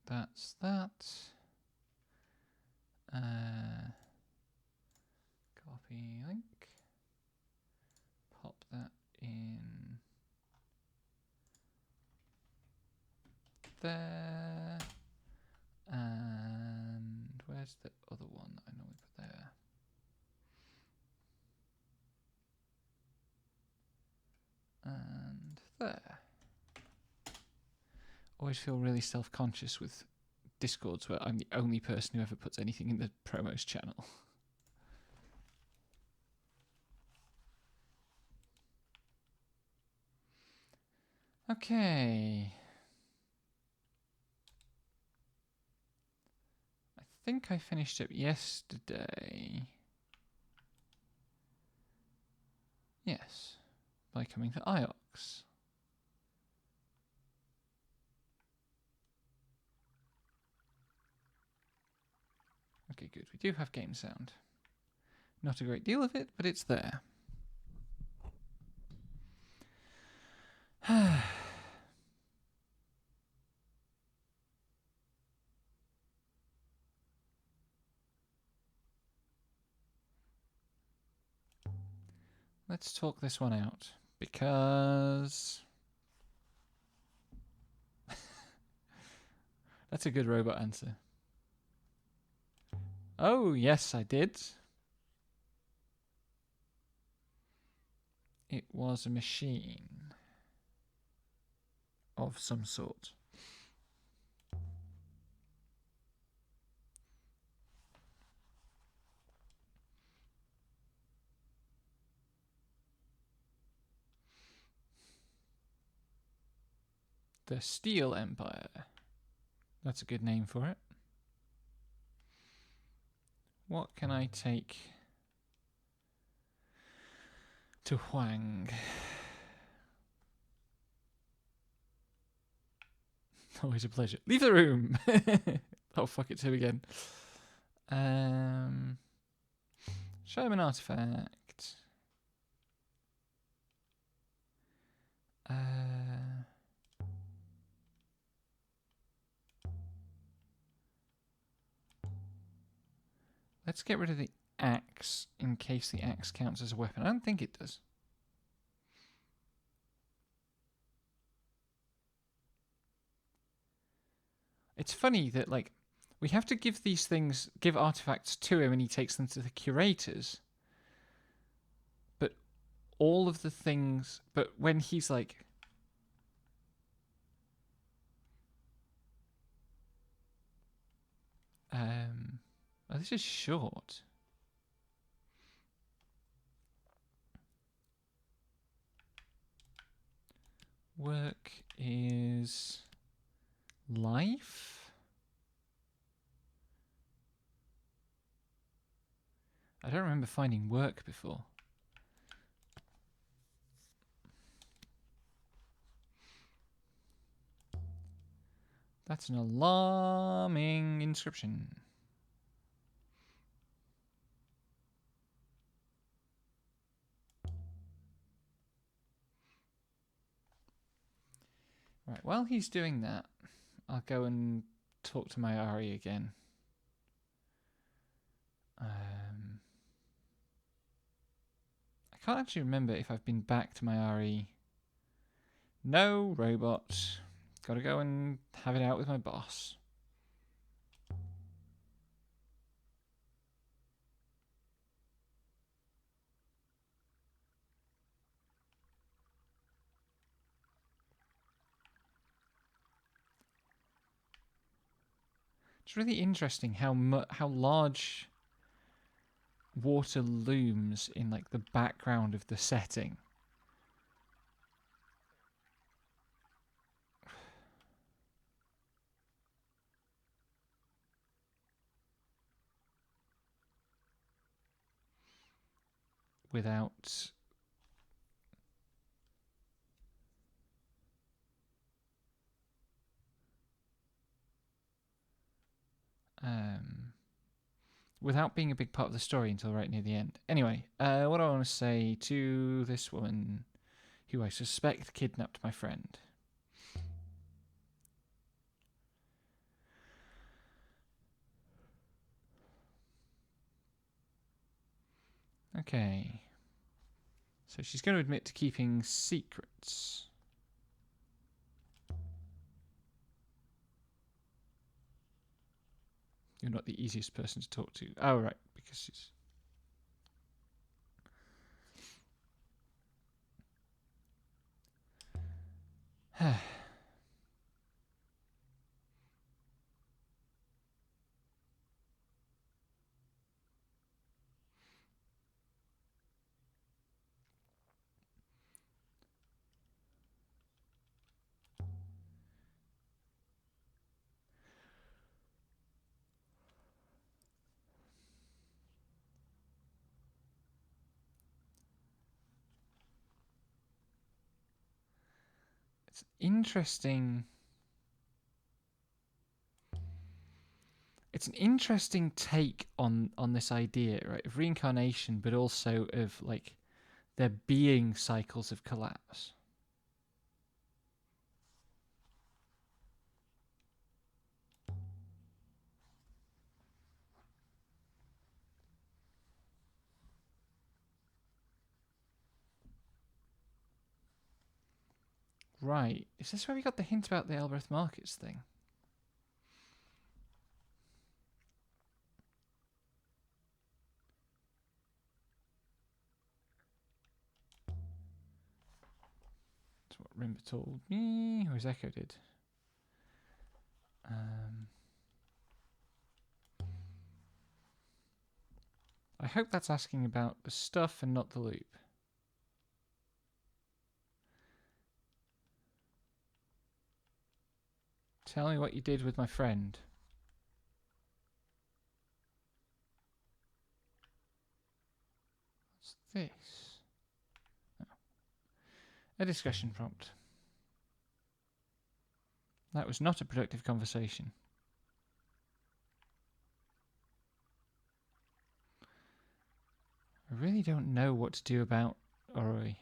That's that. Copy link. Pop that in there. And where's the other one that I normally put there? And there. Always feel really self-conscious with Discords where I'm the only person who ever puts anything in the promos channel. Okay. I think I finished up yesterday. Yes. By coming to IOX. Okay, good. We do have game sound. Not a great deal of it, but it's there. Let's talk this one out, because that's a good robot answer. Oh, yes, I did. It was a machine of some sort. The Steel Empire. That's a good name for it. What can I take to Huang? Always a pleasure. Leave the room! Oh, fuck, it's him again. Show him an artifact. Let's get rid of the axe in case the axe counts as a weapon. I don't think it does. It's funny that, like, we have to give these things, give artifacts to him and he takes them to the curators. But all of the things, but when he's like, oh, this is short. Work is life? I don't remember finding work before. That's an alarming inscription. Right, while he's doing that, I'll go and talk to my Ari again. I can't actually remember if I've been back to my Ari. No, robot. Gotta go and have it out with my boss. It's really interesting how large water looms in like the background of the setting. Without without being a big part of the story until right near the end. Anyway, what I want to say to this woman who I suspect kidnapped my friend. Okay. So she's going to admit to keeping secrets. You're not the easiest person to talk to. Oh, right, because she's... It's interesting. It's an interesting take on this idea, right, of reincarnation, but also of like there being cycles of collapse. Right. Is this where we got the hint about the Elbereth Markets thing? That's what Rimba told me, or as Echo did. I hope that's asking about the stuff and not the loop. Tell me what you did with my friend. What's this? Oh. A discussion prompt. That was not a productive conversation. I really don't know what to do about Oroi.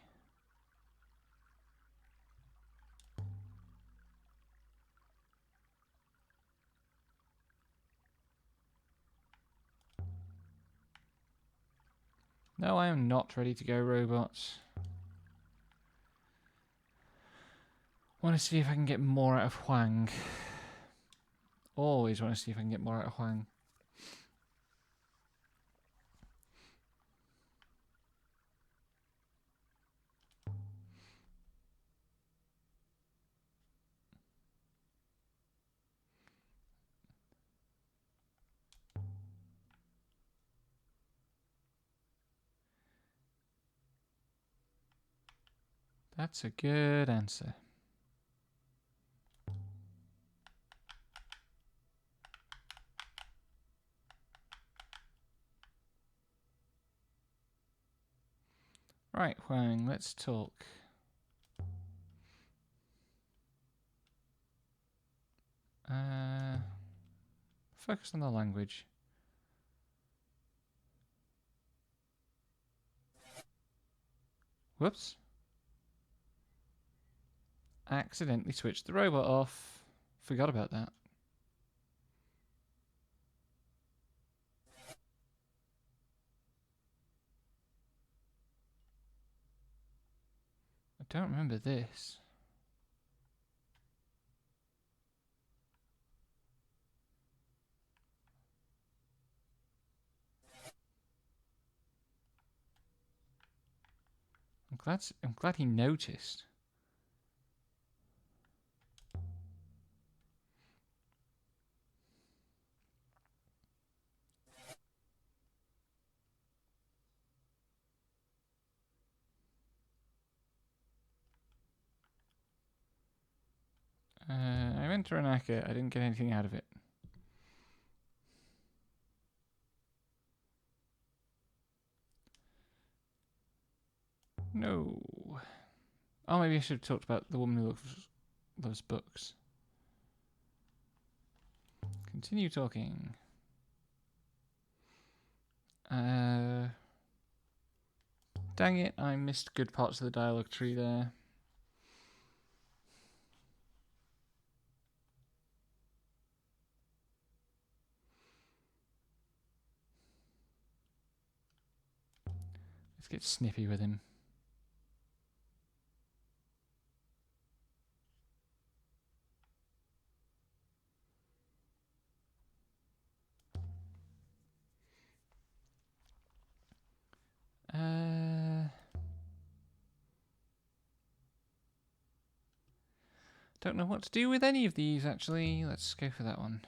No, I am not ready to go, robots. Want to see if I can get more out of Huang. Always want to see if I can get more out of Huang. That's a good answer. Right, Huang, let's talk. Focus on the language. Whoops. Accidentally switched the robot off. Forgot about that. I don't remember this. I'm glad he noticed. I went to Ranaka. I didn't get anything out of it. No. Oh, maybe I should have talked about the woman who loves books. Continue talking. Dang it, I missed good parts of the dialogue tree there. Let's get snippy with him. Don't know what to do with any of these, actually. Let's go for that one.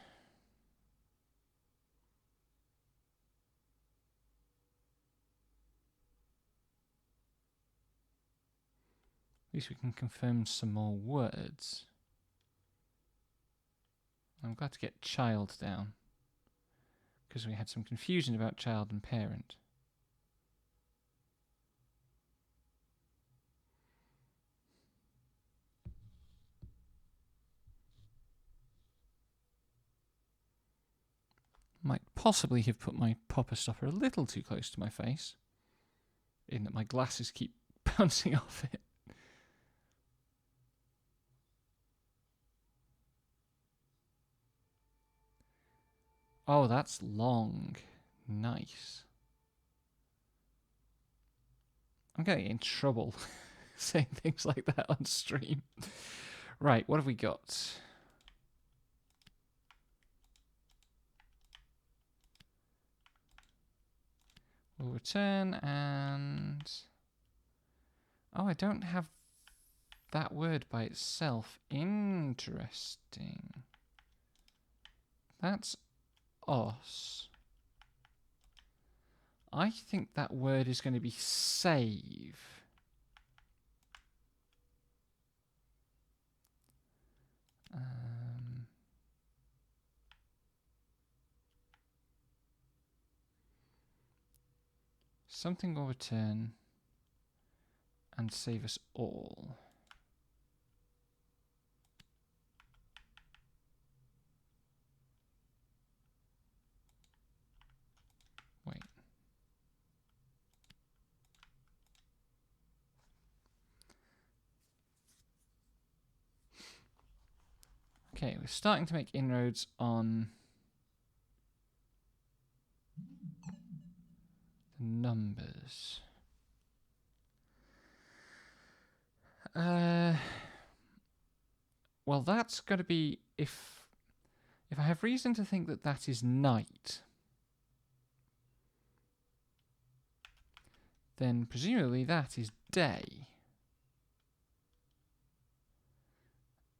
At least we can confirm some more words. I'm glad to get child down, because we had some confusion about child and parent. Might possibly have put my popper stopper a little too close to my face, in that my glasses keep bouncing off it. Oh, that's long. Nice. I'm getting in trouble saying things like that on stream. Right, what have we got? We'll return and... Oh, I don't have that word by itself. Interesting. That's os. I think that word is going to be save. Something will return and save us all. Wait. Okay, we're starting to make inroads on the numbers. Well, that's got to be if I have reason to think that that is night, then presumably that is day.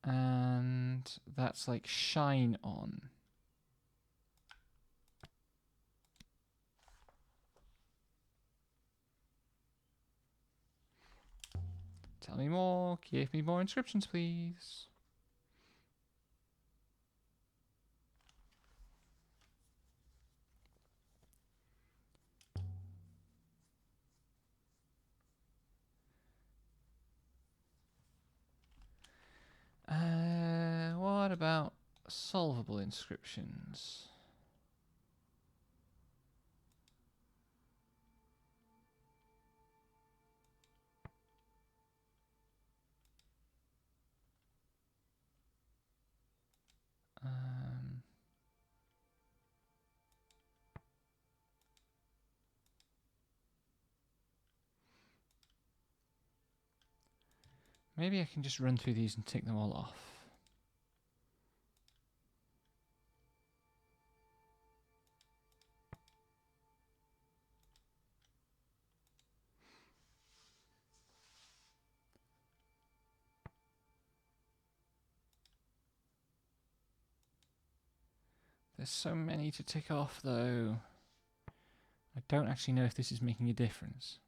And that's like shine on. Tell me more. Give me more inscriptions, please. What about solvable inscriptions? Maybe I can just run through these and tick them all off. There's so many to tick off, though. I don't actually know if this is making a difference.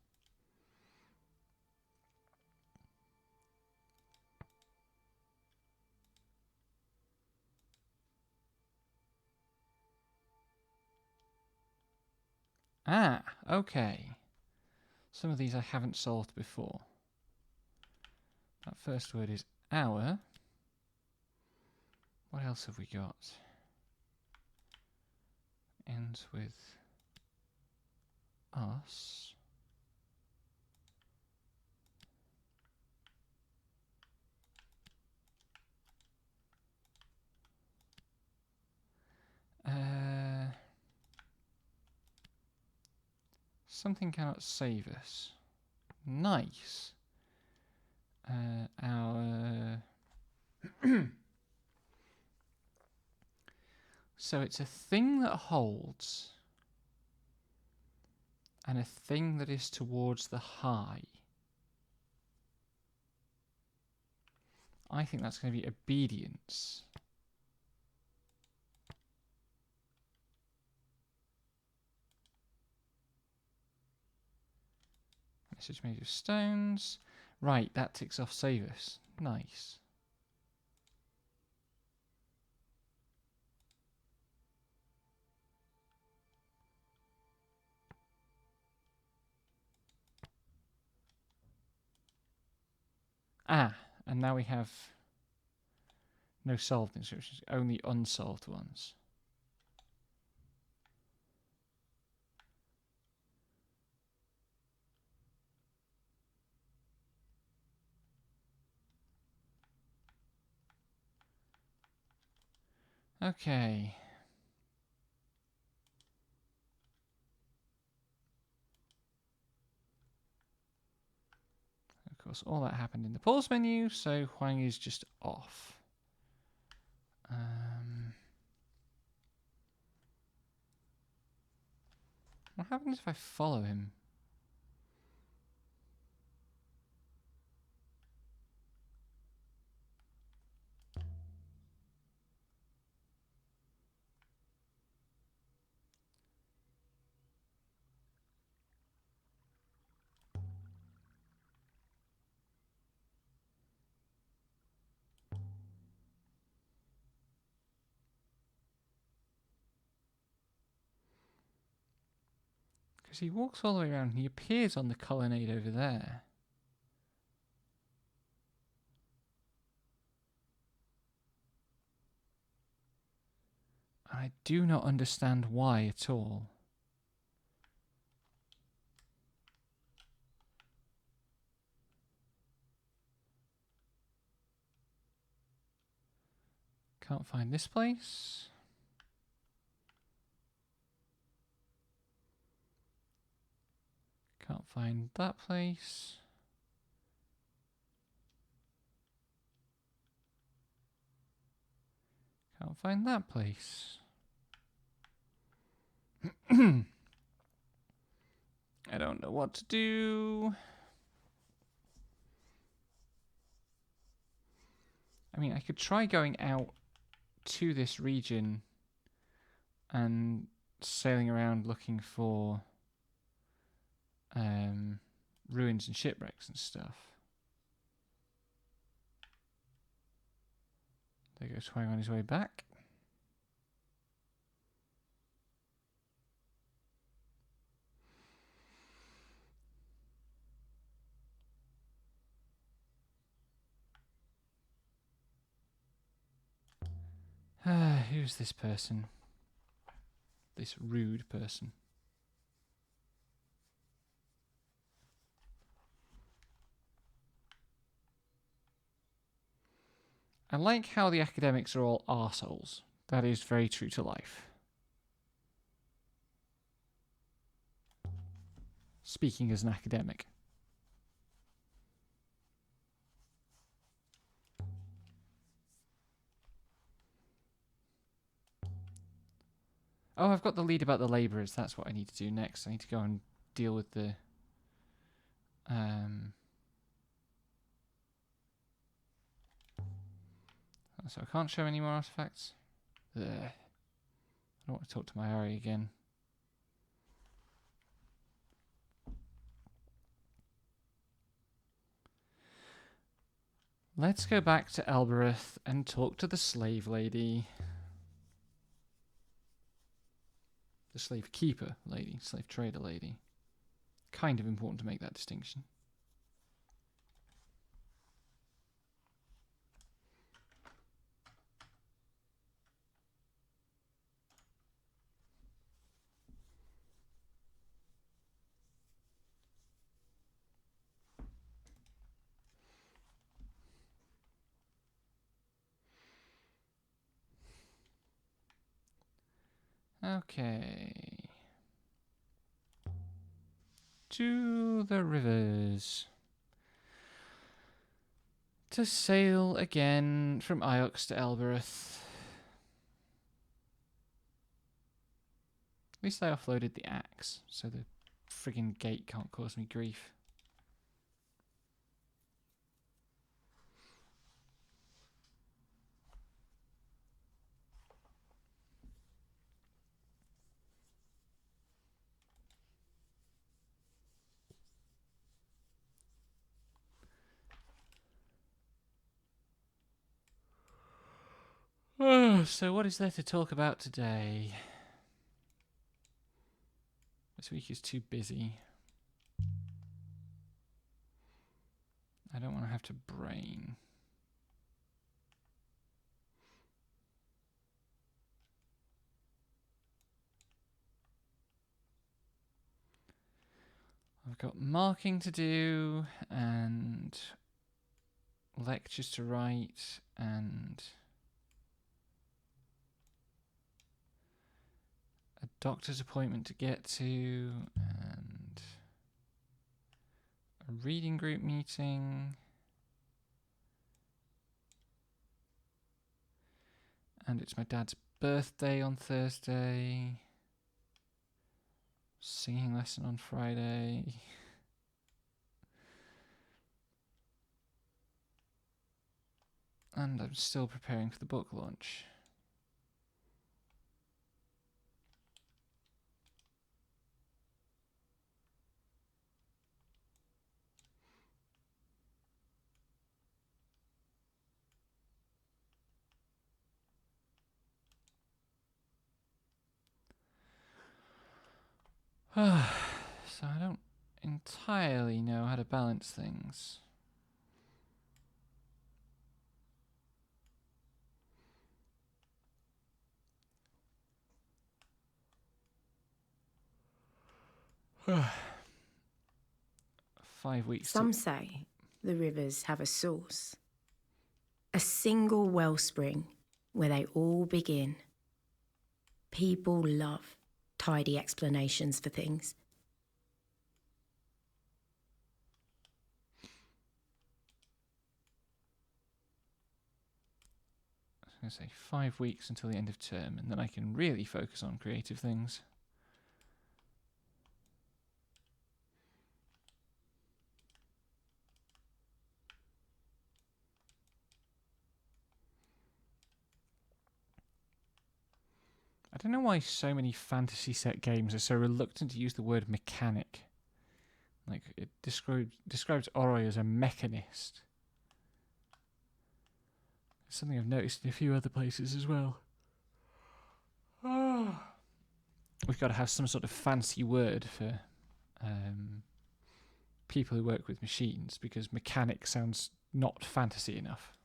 Ah, okay. Some of these I haven't solved before. That first word is our. What else have we got? Ends with us. Something cannot save us. Nice. Our... So it's a thing that holds and a thing that is towards the high. I think that's going to be obedience. Message made of stones. Right, that ticks off save us. Nice. Ah, and now we have no solved inscriptions, only unsolved ones. Okay. Of course, all that happened in the pause menu, so Huang is just off. What happens if I follow him? Because he walks all the way around and he appears on the colonnade over there. I do not understand why at all. Can't find this place. Can't find that place. Can't find that place. I don't know what to do. I mean, I could try going out to this region and sailing around looking for ruins and shipwrecks and stuff. There goes Huang on his way back. Who's this person? This rude person. I like how the academics are all arseholes. That is very true to life. Speaking as an academic. Oh, I've got the lead about the labourers. That's what I need to do next. I need to go and deal with the... So I can't show any more artifacts. Ugh. I don't want to talk to my Ari again. Let's go back to Elbereth and talk to the slave lady. The slave keeper lady, slave trader lady. Kind of important to make that distinction. Okay. to the rivers to sail again from Iox to Elbereth. At least I offloaded the axe, so the friggin' gate can't cause me grief. So what is there to talk about today? This week is too busy. I don't want to have to brain. I've got marking to do and lectures to write and a doctor's appointment to get to and a reading group meeting and it's my dad's birthday on Thursday. Singing lesson on Friday. And I'm still preparing for the book launch. So I don't entirely know how to balance things. Five weeks. Some say the rivers have a source, a single wellspring where they all begin. People love tidy explanations for things. I was going to say 5 weeks until the end of term, and then I can really focus on creative things. I don't know why so many fantasy set games are so reluctant to use the word mechanic. Like, it describes Oroi as a mechanist. It's something I've noticed in a few other places as well. We've got to have some sort of fancy word for people who work with machines, because mechanic sounds not fantasy enough.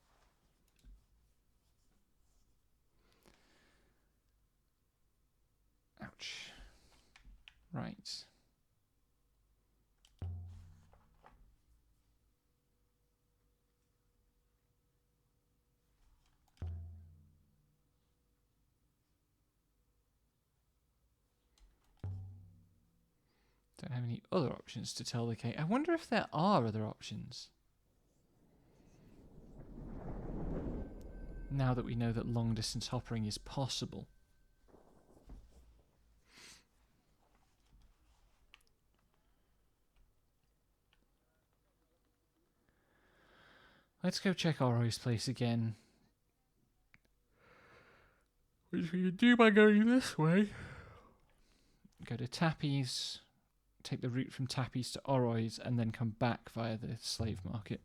Ouch. Right. Don't have any other options to tell the Kate. I wonder if there are other options. Now that we know that long distance hoppering is possible. Let's go check Oroi's place again. Which we can do by going this way. Go to Tappy's, take the route from Tappy's to Oroi's, and then come back via the slave market.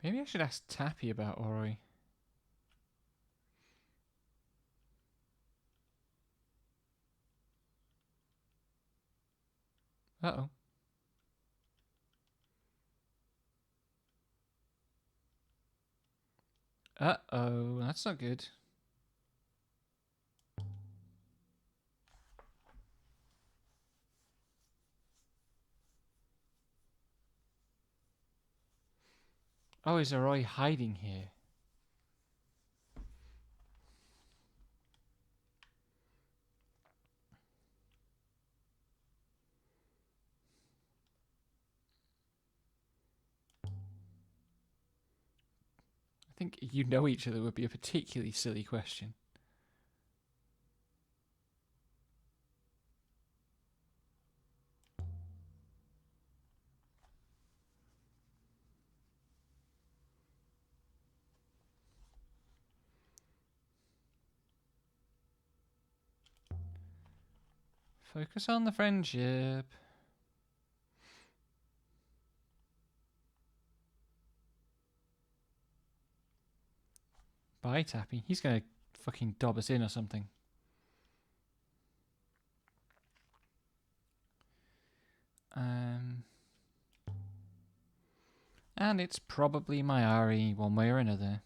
Maybe I should ask Tappy about Oroi. Uh-oh. Uh-oh, that's not good. Oh, is Arroy hiding here? I think you know each other would be a particularly silly question. Focus on the friendship. Bye, Tappy. He's gonna fucking dob us in or something. And it's probably my Ari one way or another.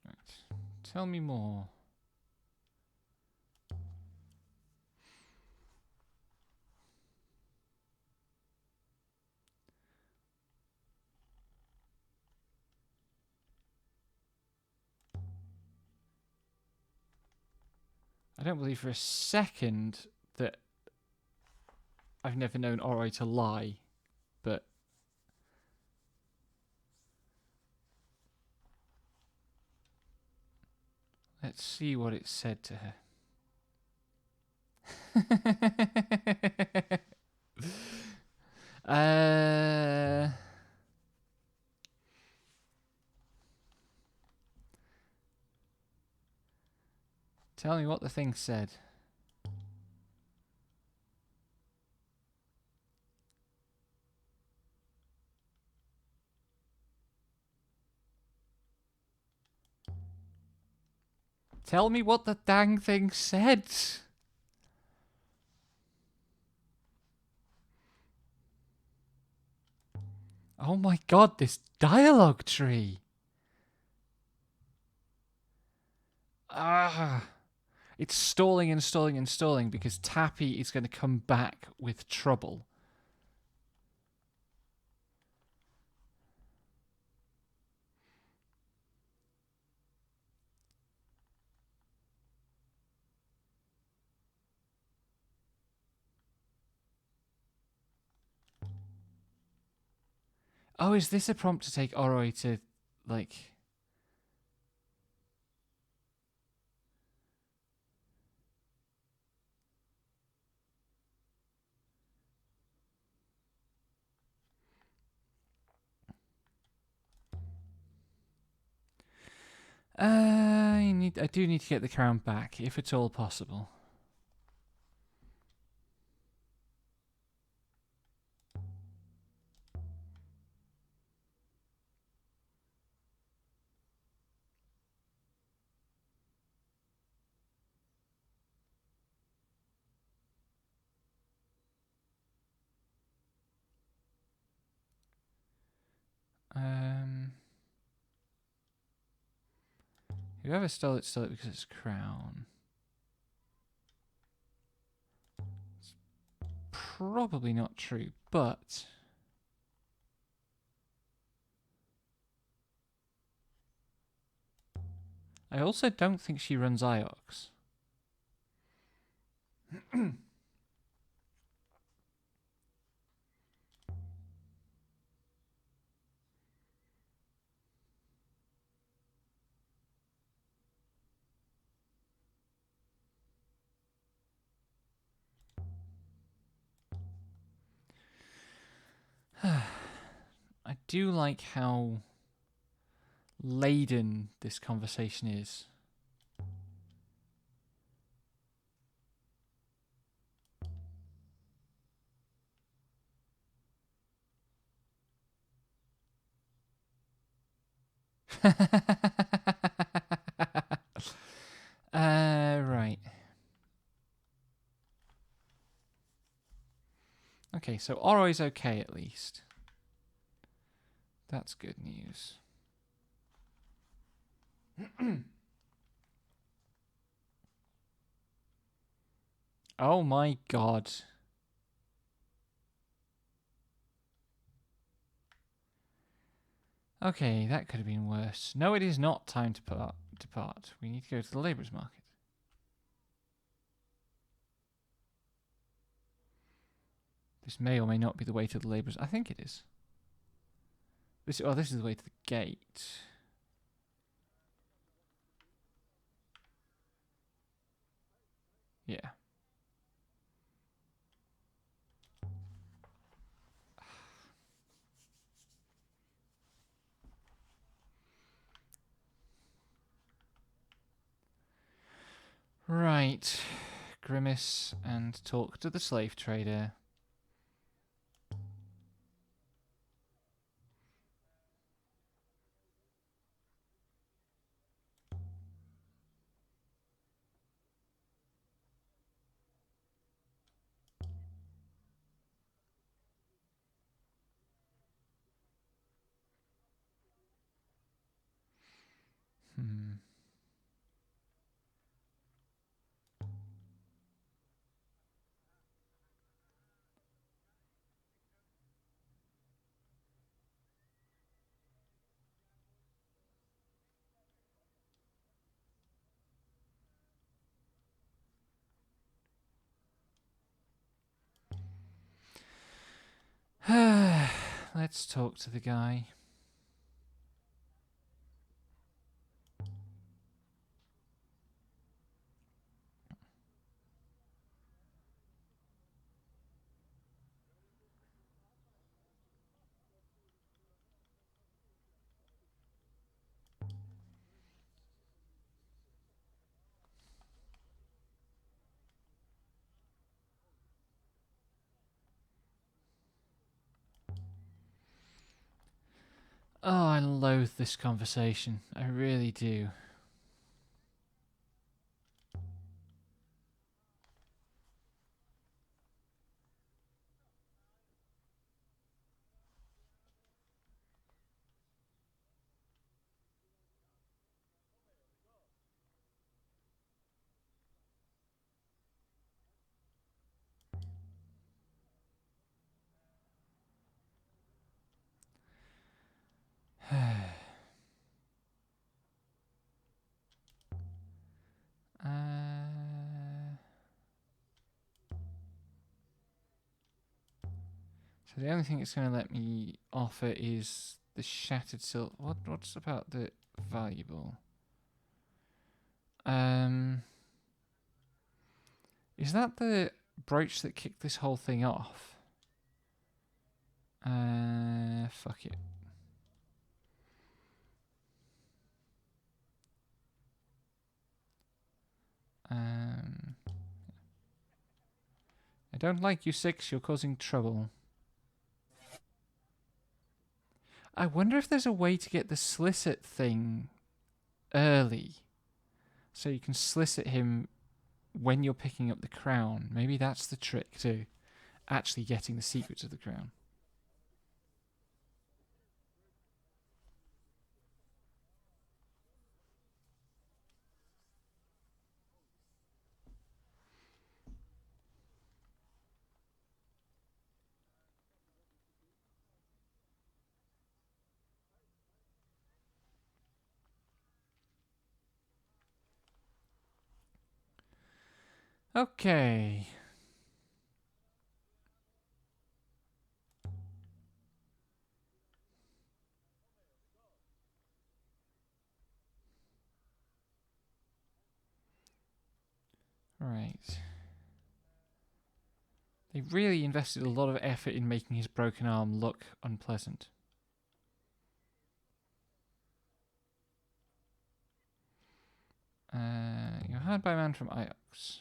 Right. Tell me more. I don't believe for a second that I've never known Ori to lie, but let's see what it said to her. Tell me what the thing said. Tell me what the dang thing said. Oh my god, this dialogue tree. Ah. It's stalling and stalling and stalling because Tappy is going to come back with trouble. Oh, is this a prompt to take Oroi to, like... I do need to get the crown back, if at all possible. Whoever stole it because it's crown. It's probably not true, but... I also don't think she runs Iox. I do like how laden this conversation is. Right. Okay, so Oro's okay at least. That's good news. Oh my god. Okay, that could have been worse. No, it is not time to depart. We need to go to the labourers' market. This may or may not be the way to the labourers. I think it is. This is the way to the gate. Yeah. Right. Grimace and talk to the slave trader. Hmm. Let's talk to the guy. Oh, I loathe this conversation. I really do. So the only thing it's going to let me offer is the shattered silk. What's about the valuable? Is that the brooch that kicked this whole thing off? Fuck it. I don't like you, Six. You're causing trouble. I wonder if there's a way to get the Slisset thing early. So you can Slisset him when you're picking up the crown. Maybe that's the trick to actually getting the secrets of the crown. Okay. Right. They really invested a lot of effort in making his broken arm look unpleasant. You're hired by a man from Iox.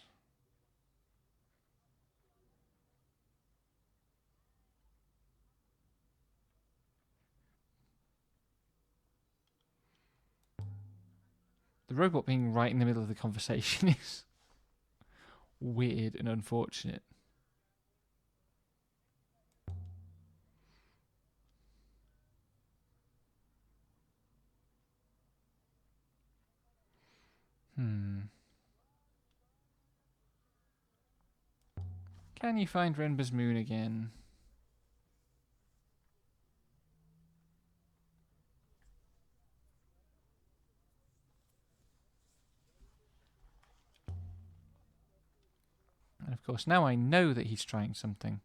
The robot being right in the middle of the conversation is weird and unfortunate. Can you find Renba's moon again? And of course, now I know that he's trying something.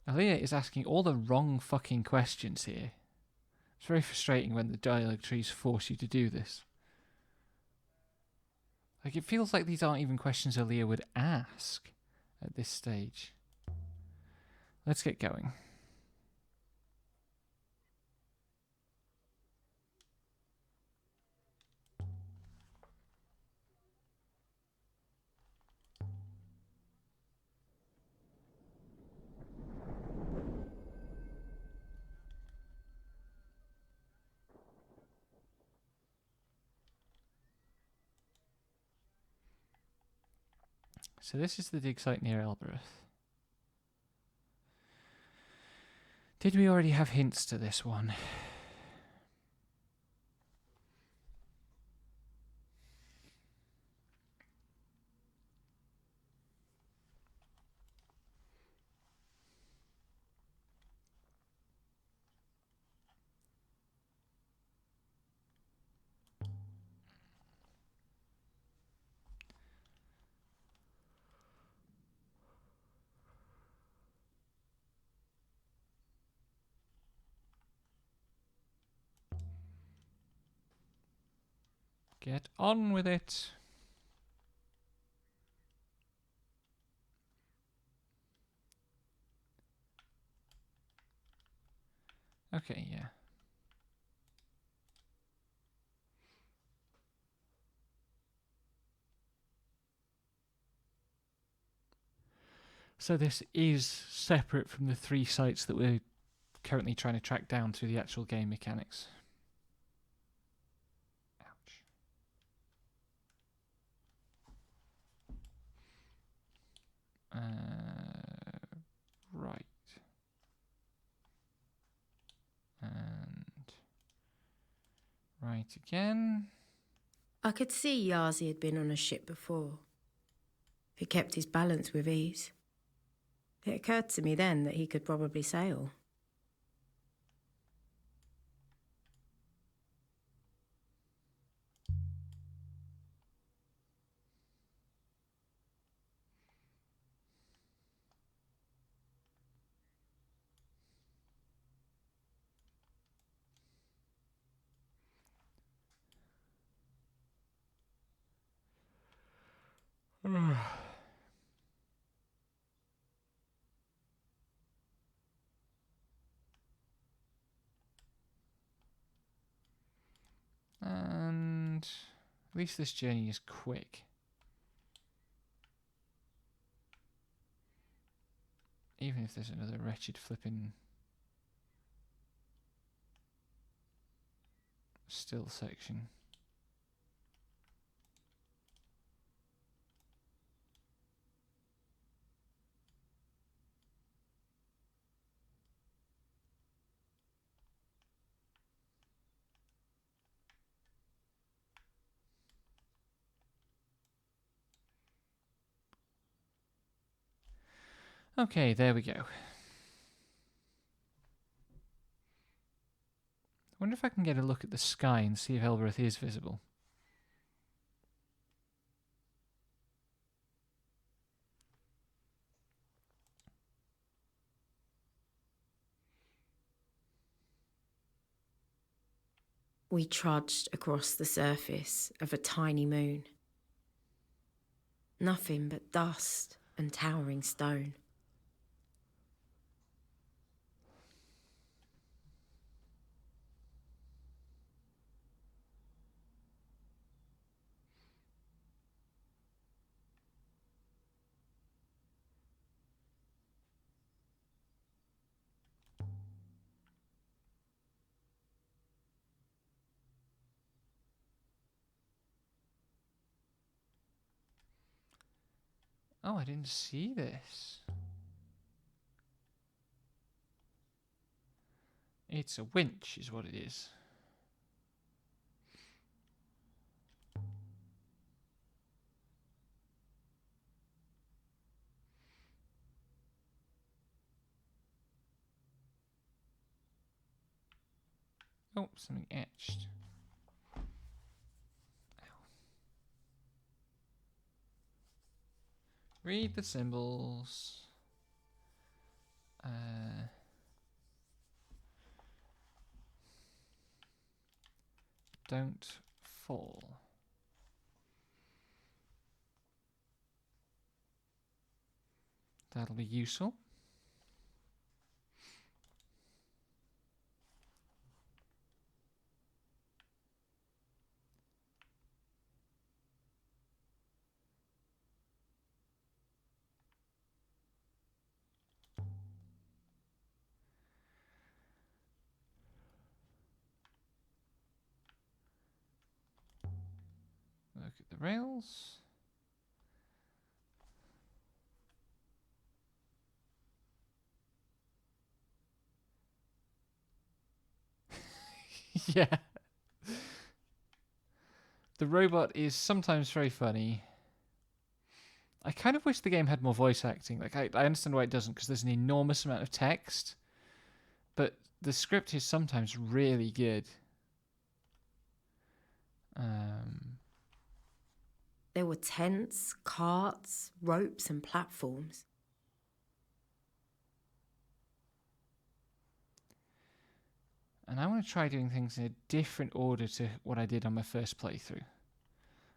Alia is asking all the wrong fucking questions here. It's very frustrating when the dialogue trees force you to do this. Like, it feels like these aren't even questions Alia would ask at this stage. Let's get going. So this is the dig site near Elbereth. Did we already have hints to this one? Get on with it. Okay, yeah. So this is separate from the 3 sites that we're currently trying to track down through the actual game mechanics. Ouch. Right. And right again. I could see Yazi had been on a ship before. He kept his balance with ease. It occurred to me then that he could probably sail. And at least this journey is quick. Even if there's another wretched flipping still section. Okay, there we go. I wonder if I can get a look at the sky and see if Elbereth is visible. We trudged across the surface of a tiny moon. Nothing but dust and towering stone. Oh, I didn't see this. It's a winch, is what it is. Oh, something etched. Read the symbols. Don't fall. That'll be useful. Look at the rails. Yeah. The robot is sometimes very funny. I kind of wish the game had more voice acting. Like, I understand why it doesn't, because there's an enormous amount of text. But the script is sometimes really good. There were tents, carts, ropes, and platforms. And I want to try doing things in a different order to what I did on my first playthrough.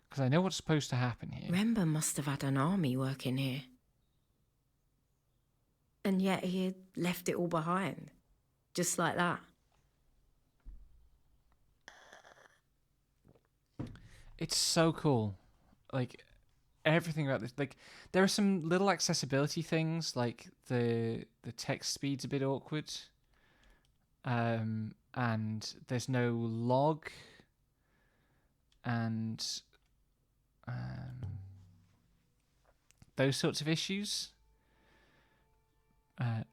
Because I know what's supposed to happen here. Rember must have had an army working here. And yet he had left it all behind. Just like that. It's so cool. Like, everything about this. Like, there are some little accessibility things, like the text speed's a bit awkward. And there's no log. And those sorts of issues.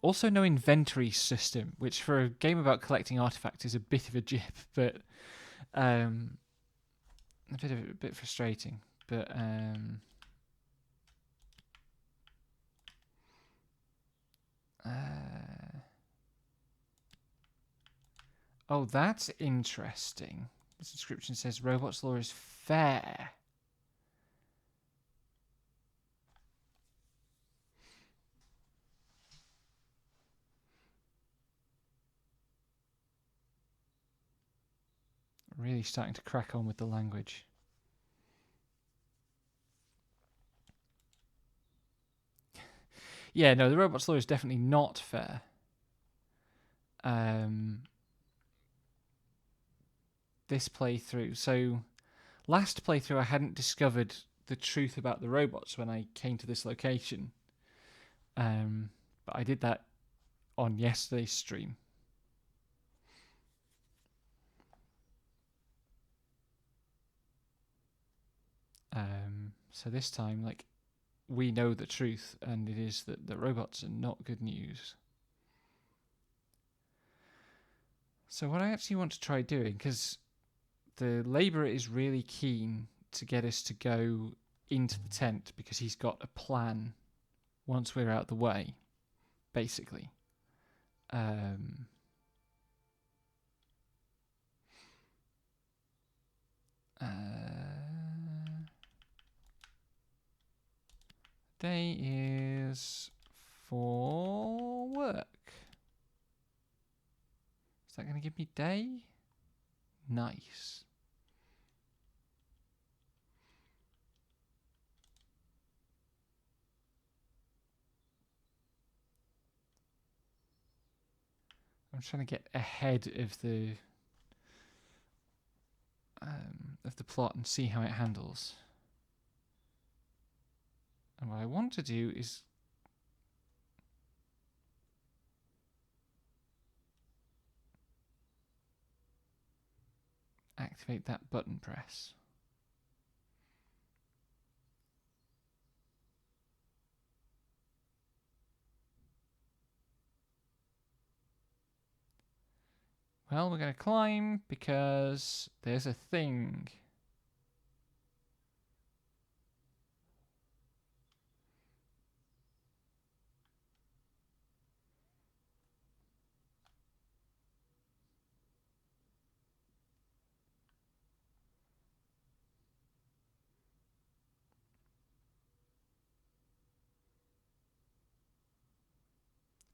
Also, no inventory system, which for a game about collecting artifacts is a bit of a jip, but a bit frustrating. But oh, that's interesting. The description says Robots Law is fair. Really starting to crack on with the language. Yeah, no, the Robots Law is definitely not fair. This playthrough. So, last playthrough I hadn't discovered the truth about the robots when I came to this location. But I did that on yesterday's stream. So this time, like, we know the truth, and it is that the robots are not good news. So what I actually want to try doing, because the labourer is really keen to get us to go into the tent because he's got a plan once we're out the way, basically. Day is for work. Is that going to give me day? Nice. I'm trying to get ahead of the plot and see how it handles. And what I want to do is activate that button press. Well, we're going to climb because there's a thing.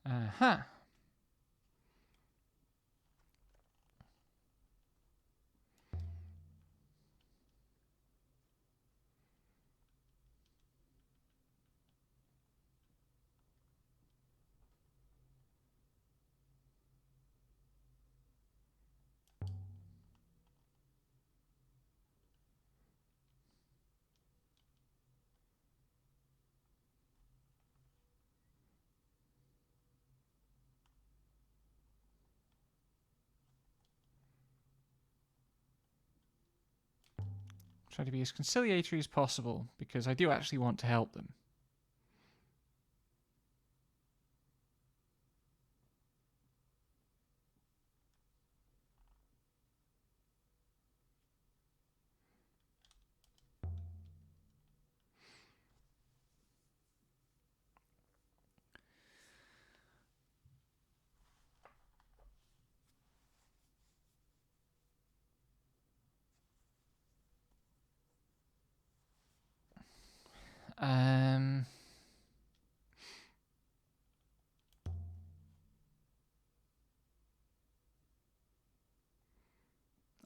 Aha. Try to be as conciliatory as possible because I do actually want to help them.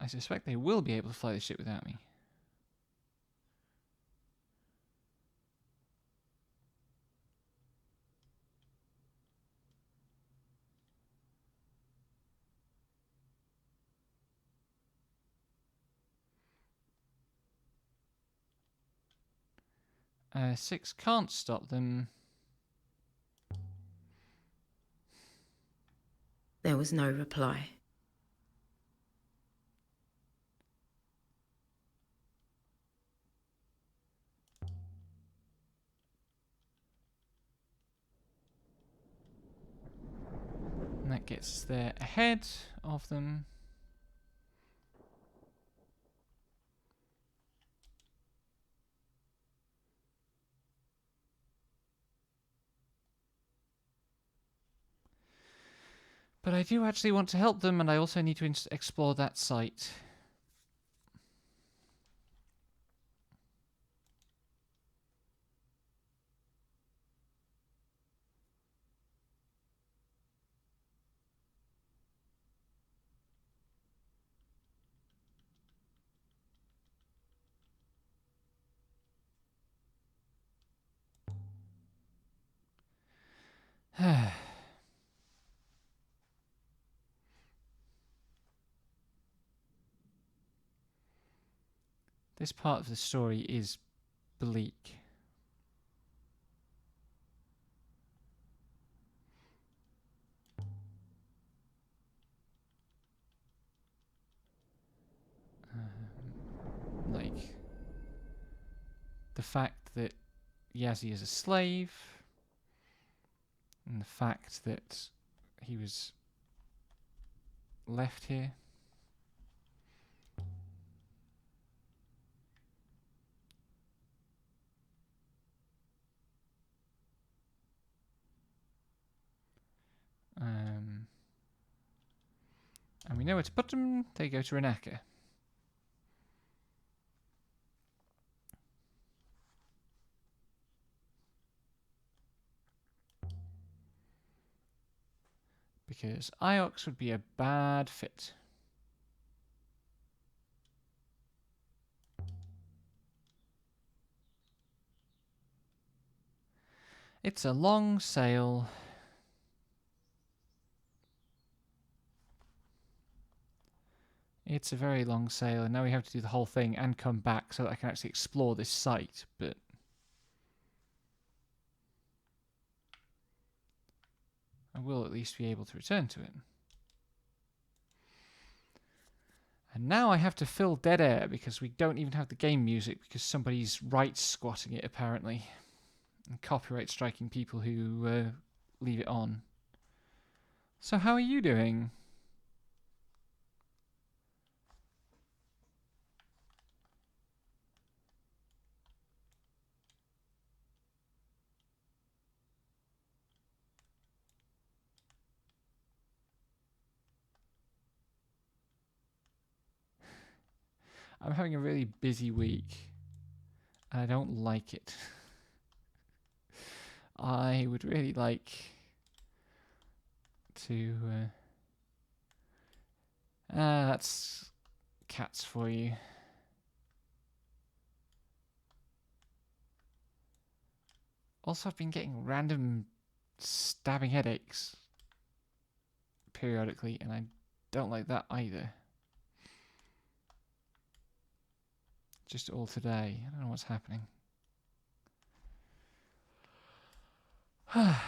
I suspect they will be able to fly the ship without me. Six can't stop them. There was no reply. And that gets us there ahead of them. But I do actually want to help them, and I also need to explore that site. This part of the story is bleak. Like the fact that Yazzie is a slave, and the fact that he was left here. And we know where to put them. They go to Renaka. Because Iox would be a bad fit. It's a long sail. It's a very long sail, and now we have to do the whole thing and come back so that I can actually explore this site, but... I will at least be able to return to it. And now I have to fill dead air because we don't even have the game music because somebody's right squatting it, apparently. And copyright striking people who leave it on. So how are you doing? I'm having a really busy week, and I don't like it. I would really like to... that's cats for you. Also, I've been getting random stabbing headaches periodically, and I don't like that either. Just all today. I don't know what's happening. I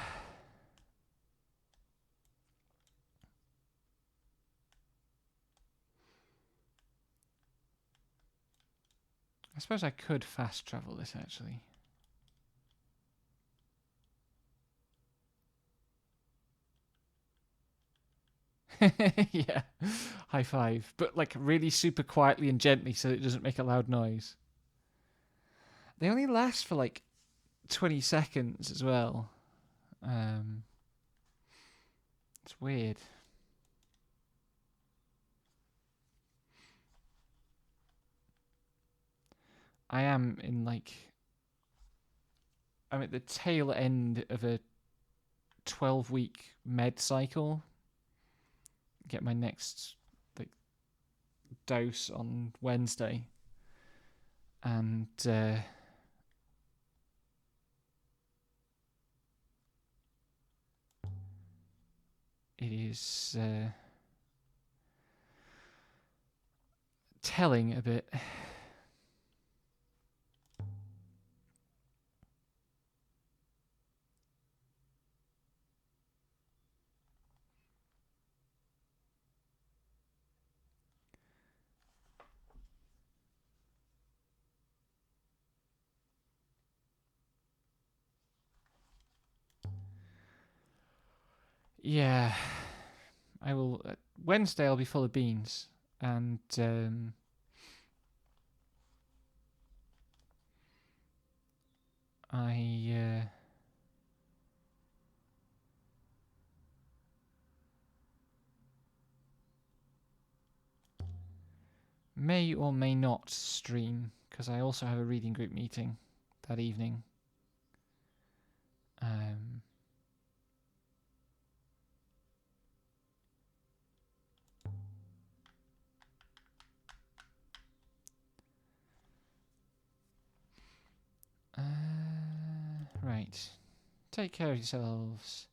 suppose I could fast travel this, actually. Yeah, high five. But like really super quietly and gently so it doesn't make a loud noise. They only last for like 20 seconds as well. It's weird. I am in like... I'm at the tail end of a 12-week med cycle. Get my next like dose on Wednesday. And it is telling a bit. Yeah, I will. Wednesday I'll be full of beans, and I may or may not stream because I also have a reading group meeting that evening. Right. Take care of yourselves.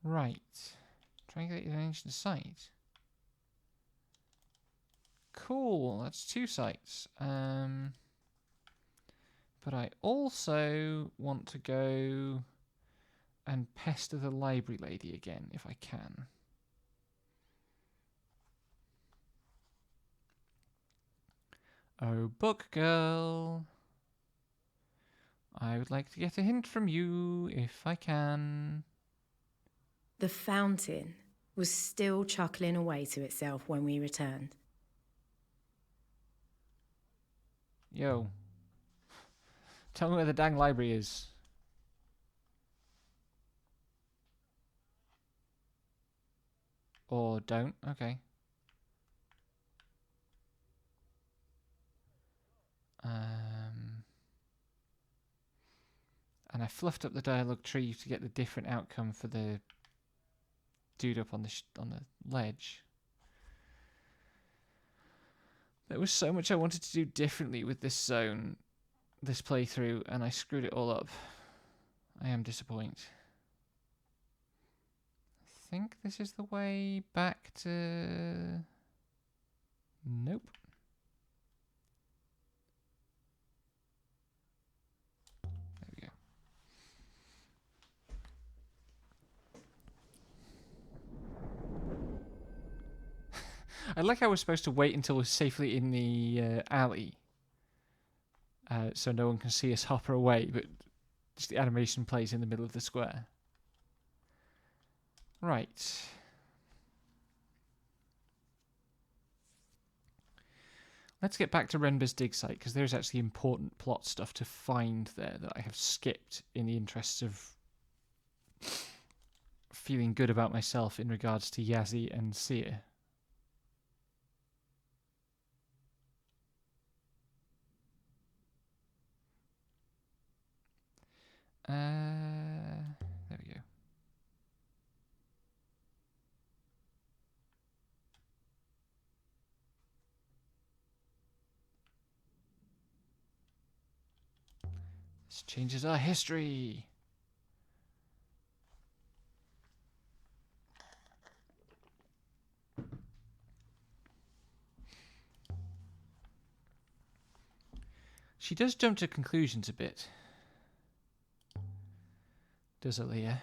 Right. Triangulate the ancient site. Cool. That's 2 sites. But I also want to go and pester the library lady again, if I can. Oh, book girl. I would like to get a hint from you, if I can. The fountain was still chuckling away to itself when we returned. Yo. Tell me where the dang library is. Or don't. Okay. And I fluffed up the dialogue tree to get the different outcome for the dude up on the ledge. There was so much I wanted to do differently with this zone, this playthrough, and I screwed it all up. I am disappointed. I think this is the way back to... Nope. There we go. I like how we're supposed to wait until we're safely in the alley, so no one can see us hopper away, but just the animation plays in the middle of the square. Right. Let's get back to Renber's dig site, because there's actually important plot stuff to find there that I have skipped in the interests of feeling good about myself in regards to Yazzie and Seer. There we go. This changes our history. She does jump to conclusions a bit. Does Aaliyah?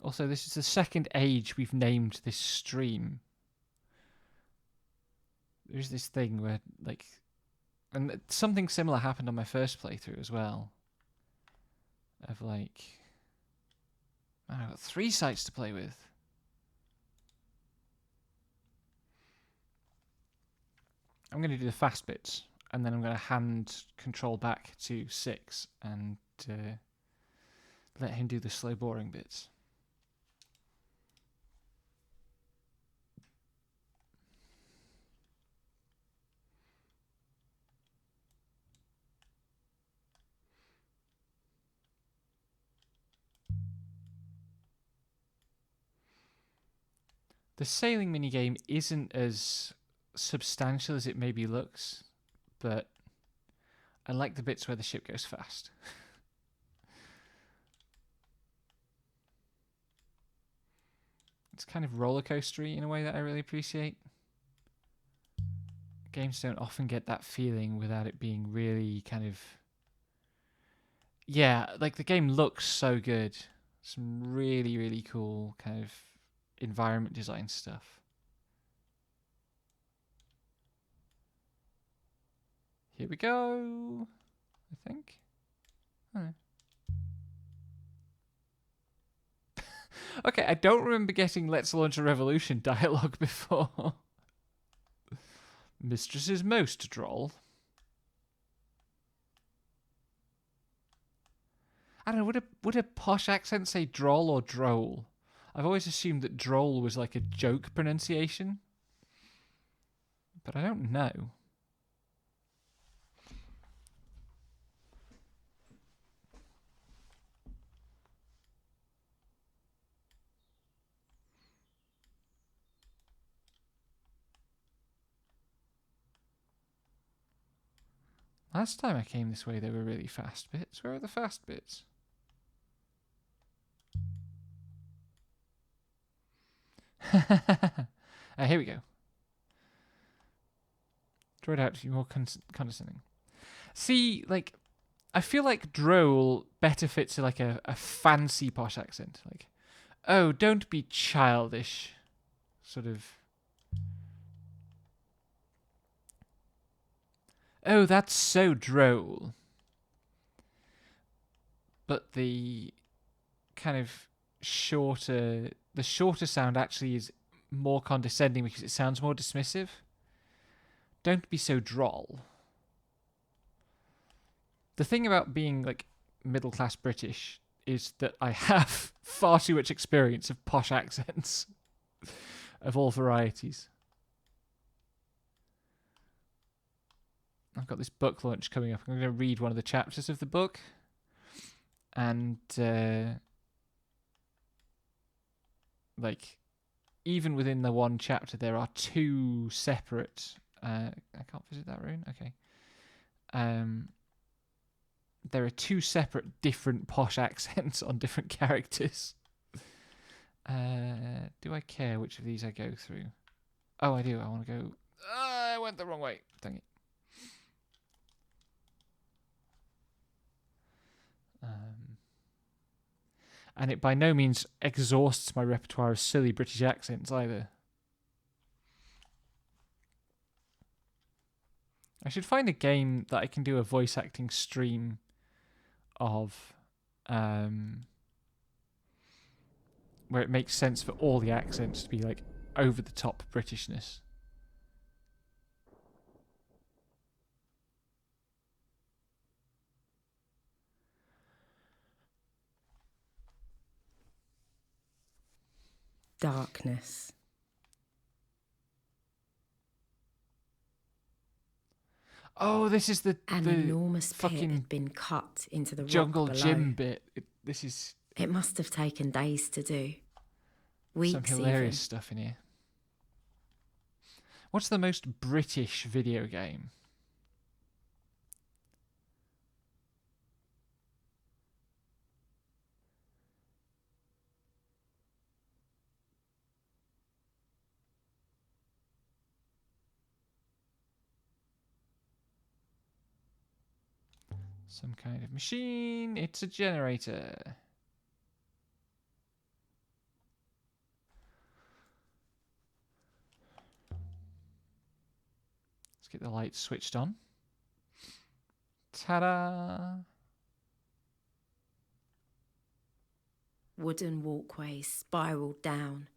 Also, this is the second age we've named this stream. There's this thing where, like... And something similar happened on my first playthrough as well. Of, like... Man, I've got 3 sites to play with. I'm going to do the fast bits. And then I'm going to hand control back to 6 and let him do the slow, boring bits. The sailing minigame isn't as substantial as it maybe looks, but I like the bits where the ship goes fast. It's kind of roller coastery in a way that I really appreciate. Games don't often get that feeling without it being really kind of... Yeah, like the game looks so good. Some really, really cool kind of environment design stuff. Here we go, I think. Oh. Okay, I don't remember getting "Let's launch a revolution" dialogue before. Mistress is most droll. I don't know, would a posh accent say droll or droll? I've always assumed that droll was like a joke pronunciation. But I don't know. Last time I came this way, there were really fast bits. Where are the fast bits? Here we go. Draw it out to be more condescending. See, like, I feel like droll better fits like a fancy posh accent. Like, oh, don't be childish. Sort of. Oh, that's so droll. But the kind of the shorter sound actually is more condescending because it sounds more dismissive. Don't be so droll. The thing about being like middle class British is that I have far too much experience of posh accents of all varieties. I've got this book launch coming up. I'm going to read one of the chapters of the book. And, like, even within the one chapter, there are two separate... I can't visit that room? Okay. There are two separate different posh accents on different characters. Do I care which of these I go through? Oh, I do. I want to go... I went the wrong way. Dang it. And it by no means exhausts my repertoire of silly British accents either. I should find a game that I can do a voice acting stream of, where it makes sense for all the accents to be like over the top Britishness. Darkness. Oh, this is the enormous pit fucking had been cut into the jungle rock below. gym bit. This is... It must have taken days to do. Weeks some hilarious even. stuff in here. What's the most British video game? Some kind of machine. It's a generator. Let's get the lights switched on. Ta-da! Wooden walkways spiralled down,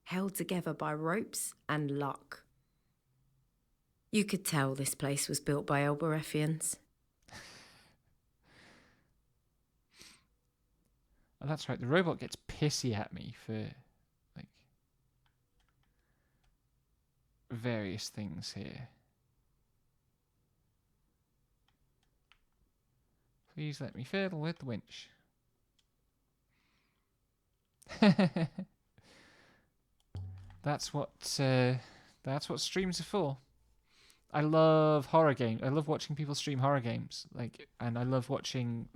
held together by ropes and luck. You could tell this place was built by Elberethians. Oh, that's right. The robot gets pissy at me for, like, various things here. Please let me fiddle with the winch. That's what streams are for. I love horror games. I love watching people stream horror games, and I love watching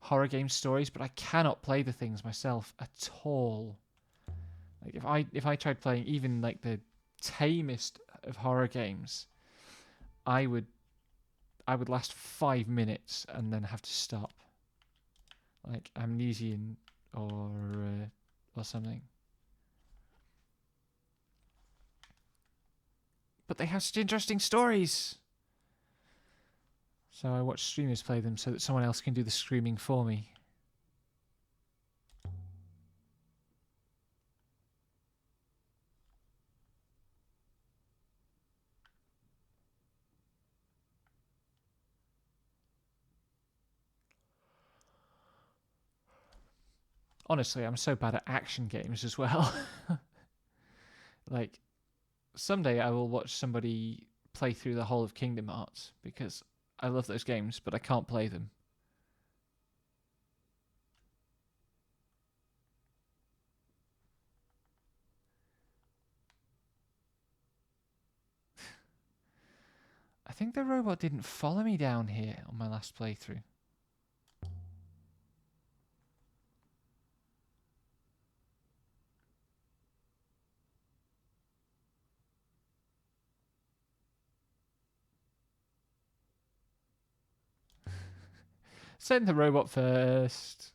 horror game stories, but I cannot play the things myself at all. Like if I tried playing even like the tamest of horror games, I would last 5 minutes and then have to stop. Like Amnesian or something. But they have such interesting stories. So I watch streamers play them so that someone else can do the screaming for me. Honestly, I'm so bad at action games as well. Like, someday I will watch somebody play through the whole of Kingdom Hearts because I love those games, but I can't play them. I think the robot didn't follow me down here on my last playthrough. Send the robot first.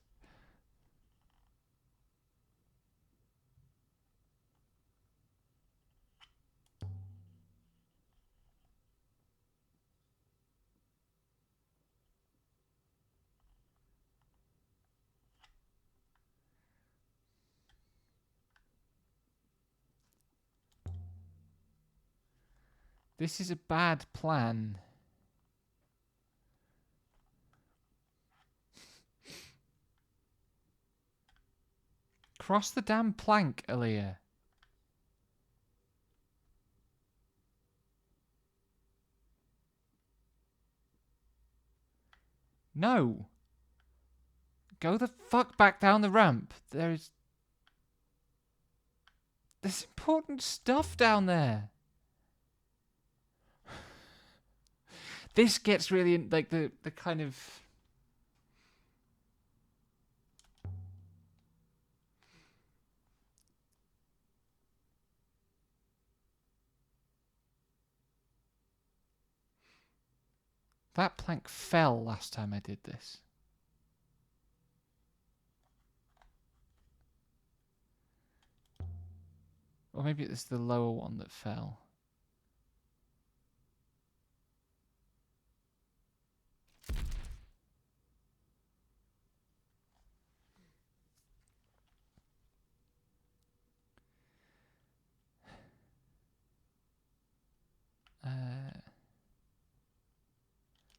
This is a bad plan. Cross the damn plank, Aaliyah. No. Go the fuck back down the ramp. There's important stuff down there. This gets really like the kind of that plank fell last time I did this. Or maybe it's the lower one that fell.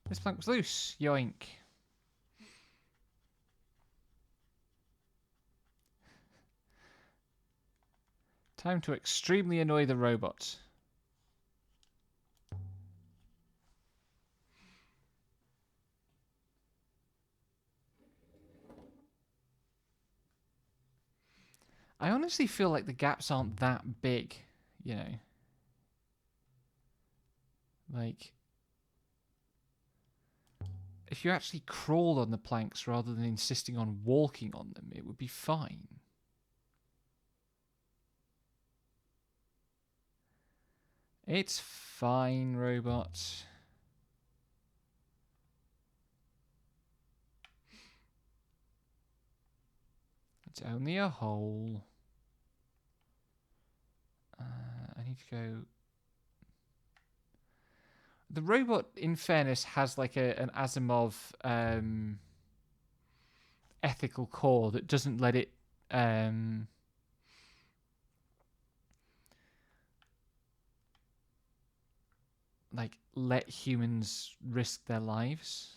This plank was loose. Yoink. Time to extremely annoy the robot. I honestly feel like the gaps aren't that big, you know. Like, if you actually crawled on the planks rather than insisting on walking on them, it would be fine. It's fine, robot. It's only a hole. I need to go... The robot, in fairness, has like an Asimov ethical core that doesn't let it like let humans risk their lives.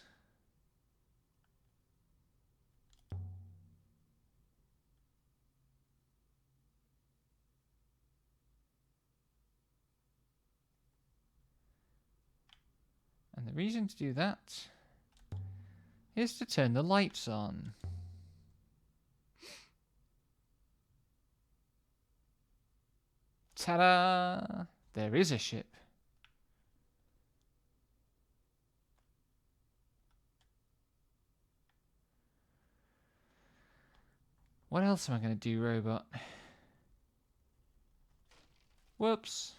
And the reason to do that is to turn the lights on. Ta-da! There is a ship. What else am I going to do, robot? Whoops.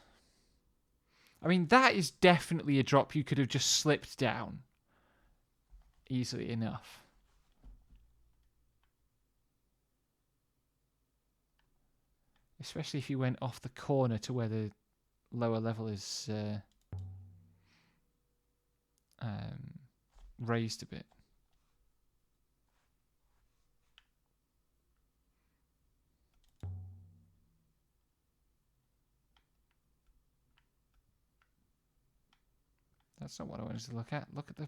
I mean, that is definitely a drop you could have just slipped down easily enough. Especially if you went off the corner to where the lower level is raised a bit. That's not what I wanted to look at. Look at the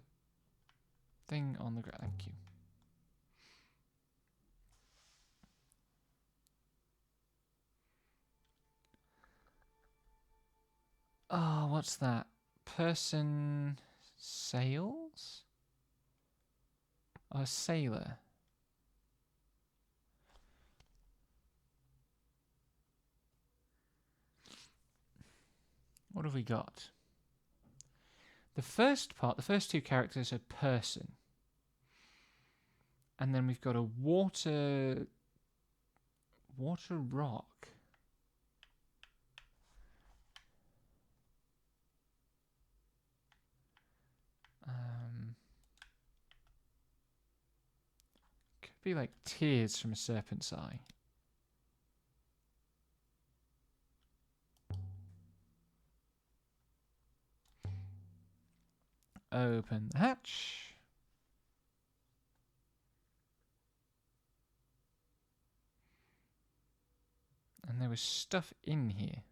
thing on the ground. Thank you. Oh, what's that? Person sails? Oh, a sailor. What have we got? The first part, the first two characters are person. And then we've got a water rock. Could be like tears from a serpent's eye. Open the hatch. And there was stuff in here.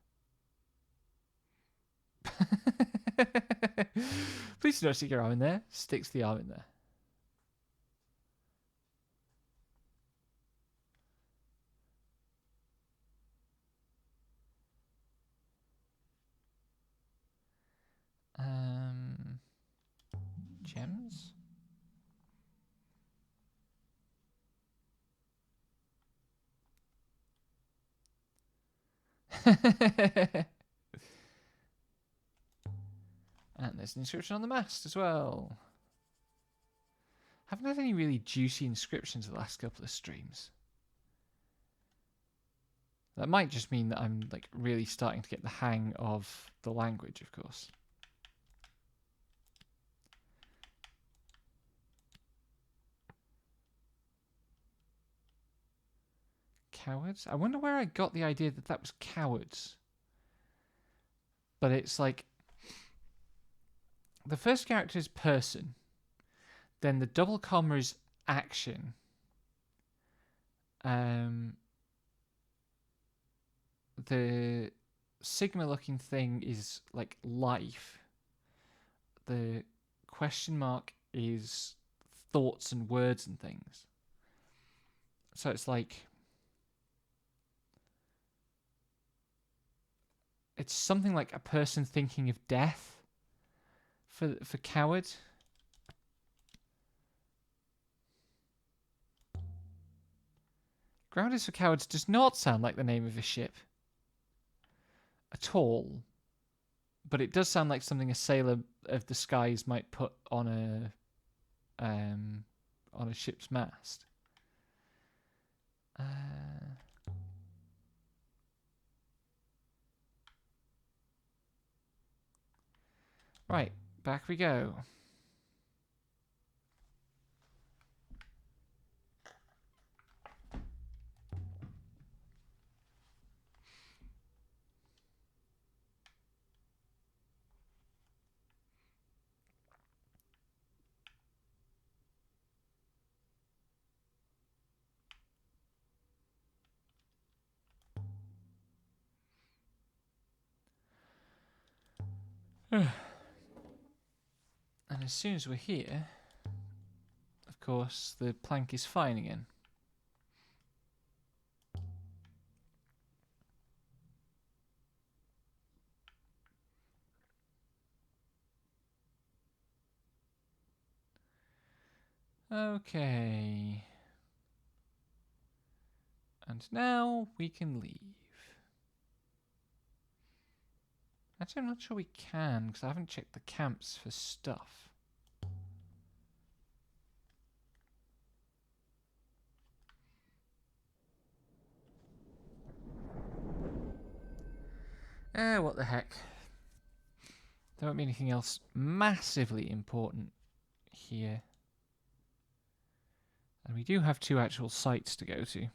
Please do not stick your arm in there. Sticks the arm in there. Gems? And there's an inscription on the mast as well. Haven't had any really juicy inscriptions the last couple of streams. That might just mean that I'm like really starting to get the hang of the language, of course. Cowards? I wonder where I got the idea that that was cowards. But it's like the first character is person, then the double comma is action. The sigma looking thing is like life. The question mark is thoughts and words and things. So it's like it's something like a person thinking of death for coward. Ground is for cowards does not sound like the name of a ship at all, but it does sound like something a sailor of the skies might put on a ship's mast. Right, back we go. And as soon as we're here, of course, the plank is fine again. Okay. And now we can leave. Actually, I'm not sure we can, because I haven't checked the camps for stuff. What the heck. There won't be anything else massively important here. And we do have 2 actual sites to go to.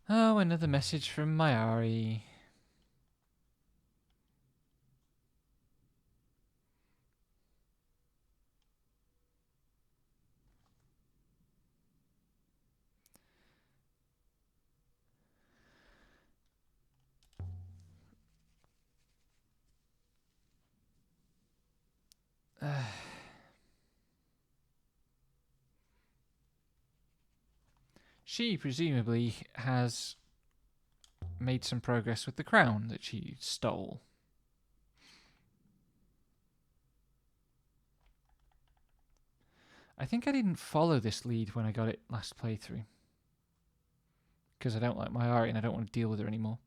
Oh, another message from Mayari. She presumably has made some progress with the crown that she stole. I think I didn't follow this lead when I got it last playthrough. Because I don't like Mayari and I don't want to deal with her anymore.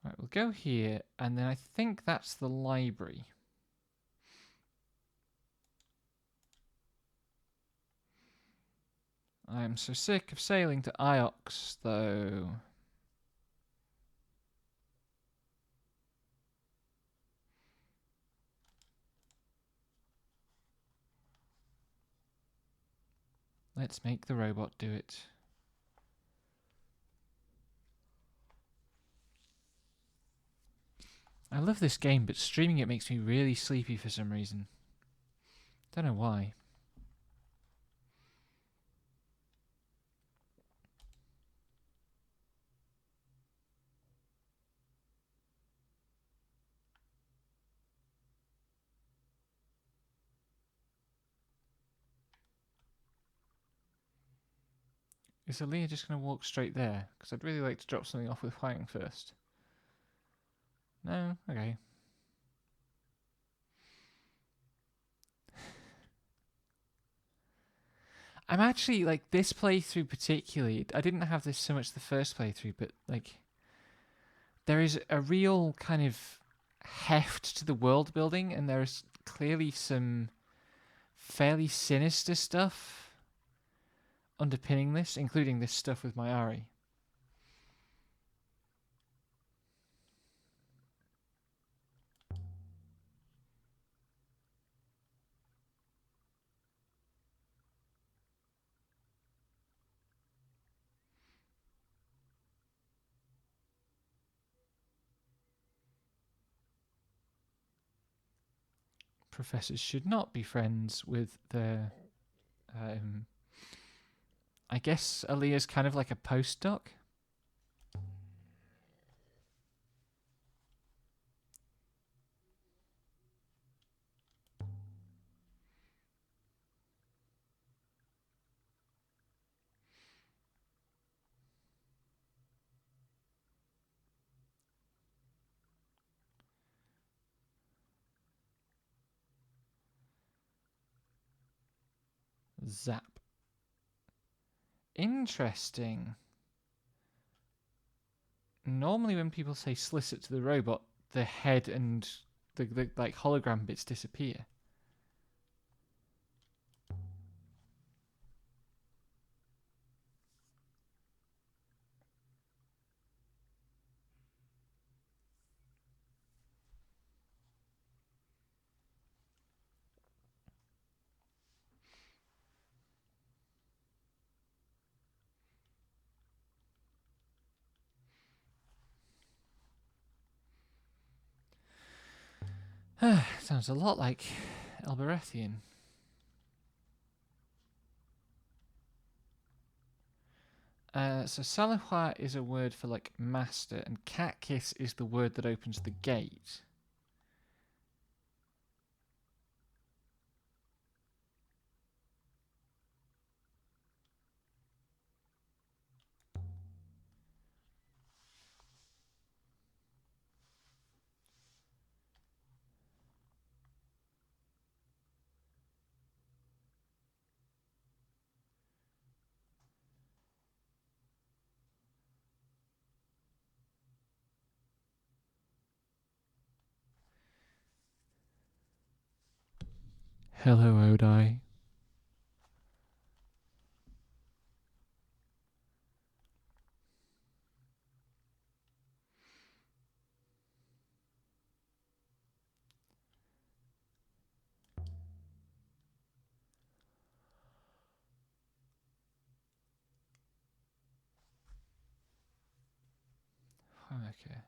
Right, we'll go here, and then I think that's the library. I am so sick of sailing to Iox, though. Let's make the robot do it. I love this game, but streaming it makes me really sleepy for some reason. Don't know why. Is Aaliyah just going to walk straight there? Because I'd really like to drop something off with Huang first. No? Okay. I'm actually, like, this playthrough particularly, I didn't have this so much the first playthrough, but, like, there is a real kind of heft to the world building, and there's clearly some fairly sinister stuff underpinning this, including this stuff with Mayari. Professors should not be friends with their... I guess Aaliyah's kind of like a postdoc. Zap. Interesting. Normally when people say solicit to the robot, the head and the like hologram bits disappear. Sounds a lot like Elberethian. So Salihwa is a word for like master, and cat kiss is the word that opens the gate. Hello, Odai. Okay.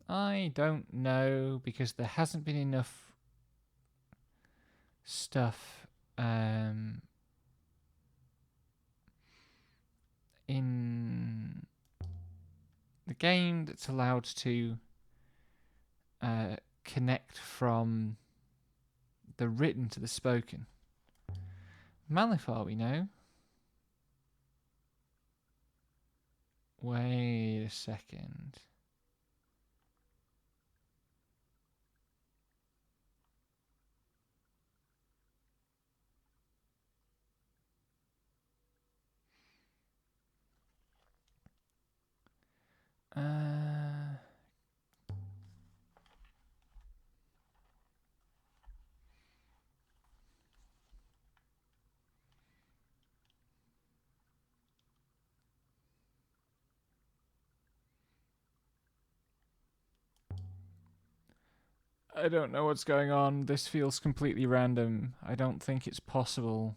I don't know, because there hasn't been enough stuff in the game that's allowed to connect from the written to the spoken. Malifar, we know. Wait a second. I don't know what's going on. This feels completely random. I don't think it's possible.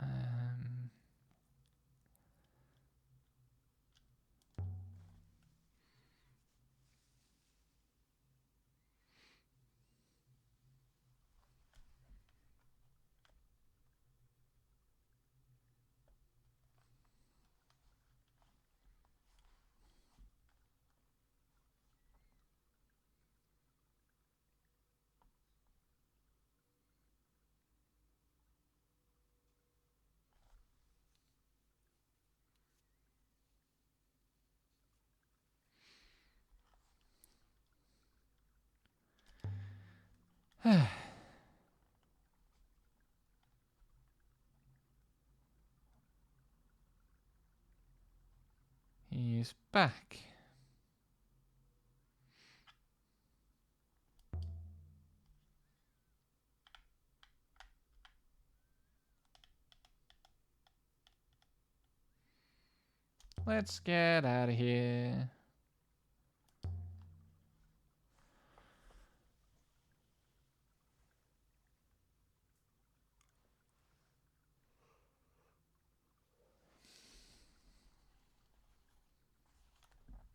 Um, He's back. Let's get out of here.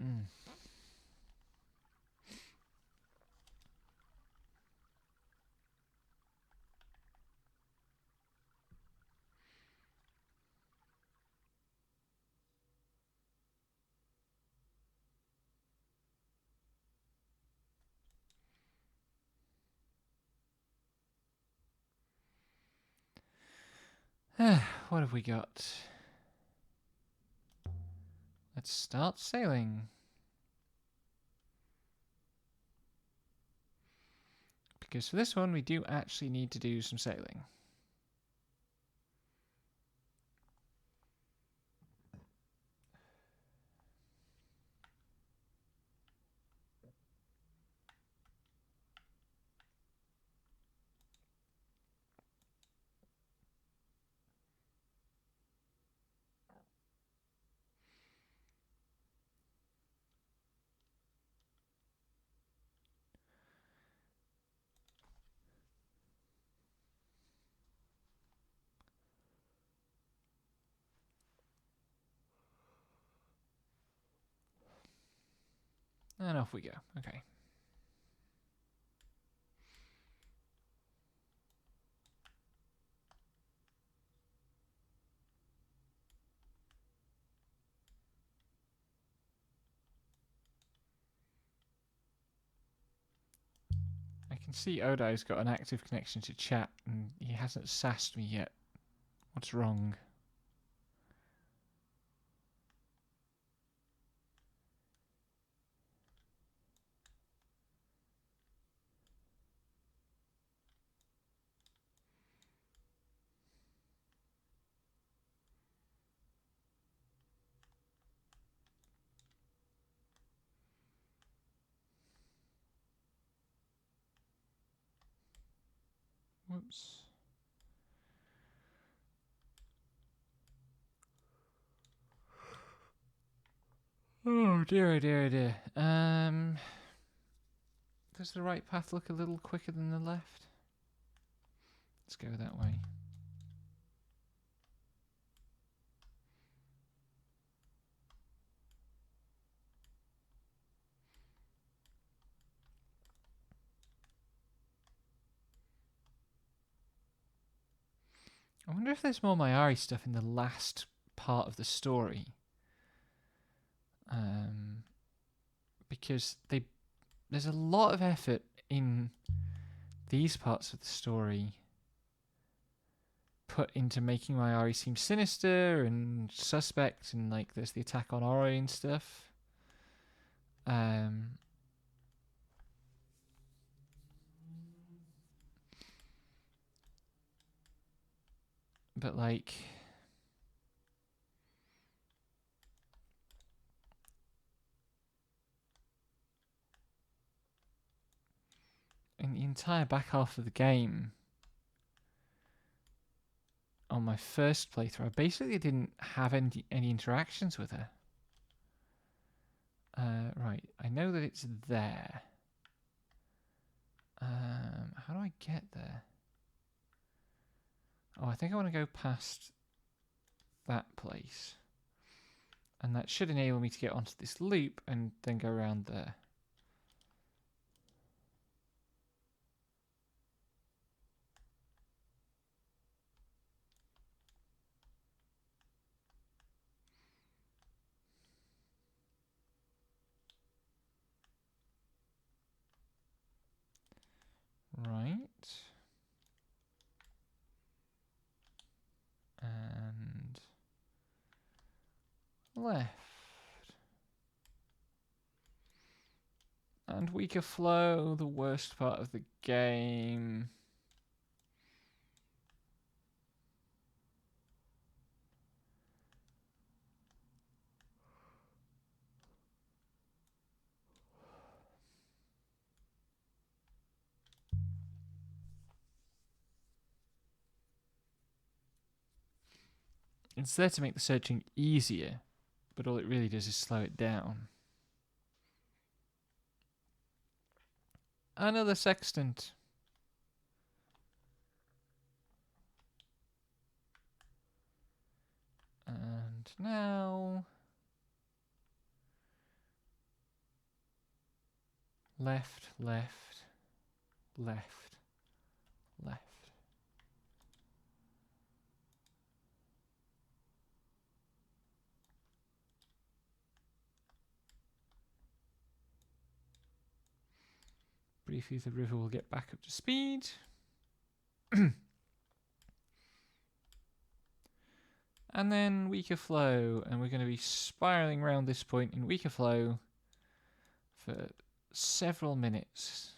Mm. What have we got? Let's start sailing. Because for this one, we do actually need to do some sailing. And off we go. Okay. I can see Odai's got an active connection to chat, and he hasn't sassed me yet. What's wrong? Whoops. Oh dear, oh dear, oh dear. Does the right path look a little quicker than the left? Let's go that way. I wonder if there's more Mayari stuff in the last part of the story. Because there's a lot of effort in these parts of the story put into making Mayari seem sinister and suspect, and like there's the attack on Ori and stuff. But like, in the entire back half of the game, on my first playthrough, I basically didn't have any interactions with her. Right, I know that it's there. How do I get there? Oh, I think I want to go past that place. And that should enable me to get onto this loop and then go around there. Right. And left. And weaker flow, the worst part of the game. It's there to make the searching easier, but all it really does is slow it down. Another sextant. And now... left, left, left, left. Briefly, the river will get back up to speed. And then weaker flow, and we're going to be spiraling around this point in weaker flow for several minutes.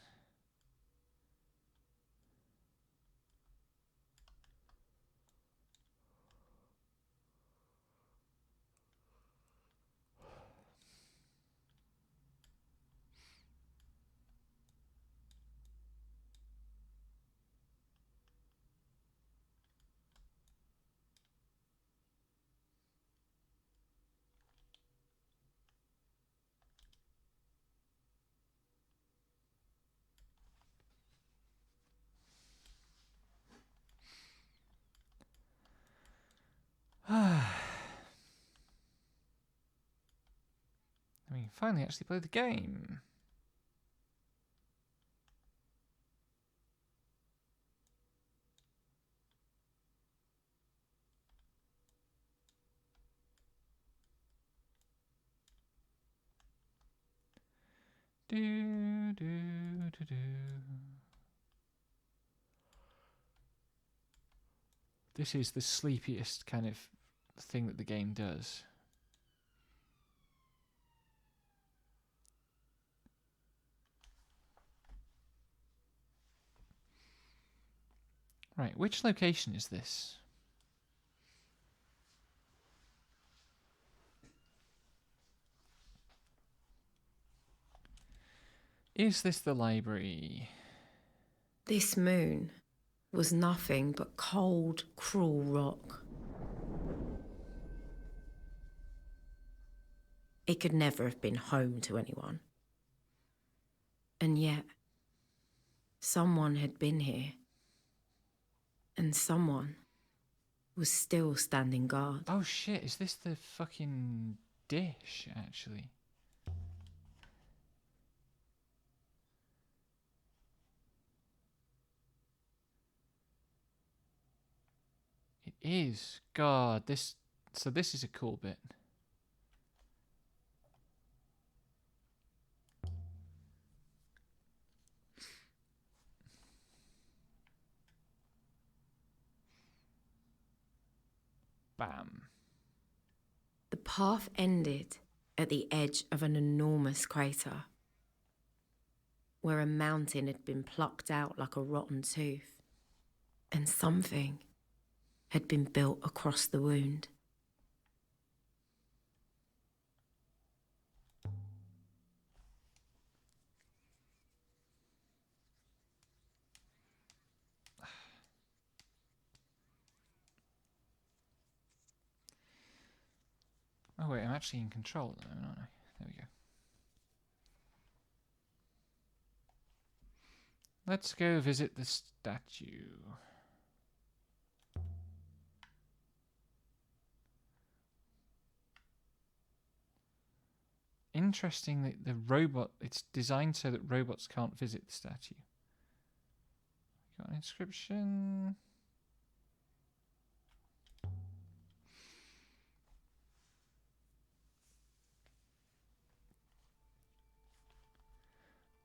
I mean, finally actually play the game. Do, do, do, do. This is the sleepiest kind of thing that the game does. Right, which location is this? Is this the library? This moon was nothing but cold, cruel rock. It could never have been home to anyone. And yet, someone had been here. And someone was still standing guard. Oh shit, is this the fucking dish, actually? It is. God, this... So this is a cool bit. Bam. The path ended at the edge of an enormous crater, where a mountain had been plucked out like a rotten tooth, and something had been built across the wound. Oh wait, I'm actually in control at the moment, aren't I? There we go. Let's go visit the statue. Interesting that the robot, it's designed so that robots can't visit the statue. Got an inscription.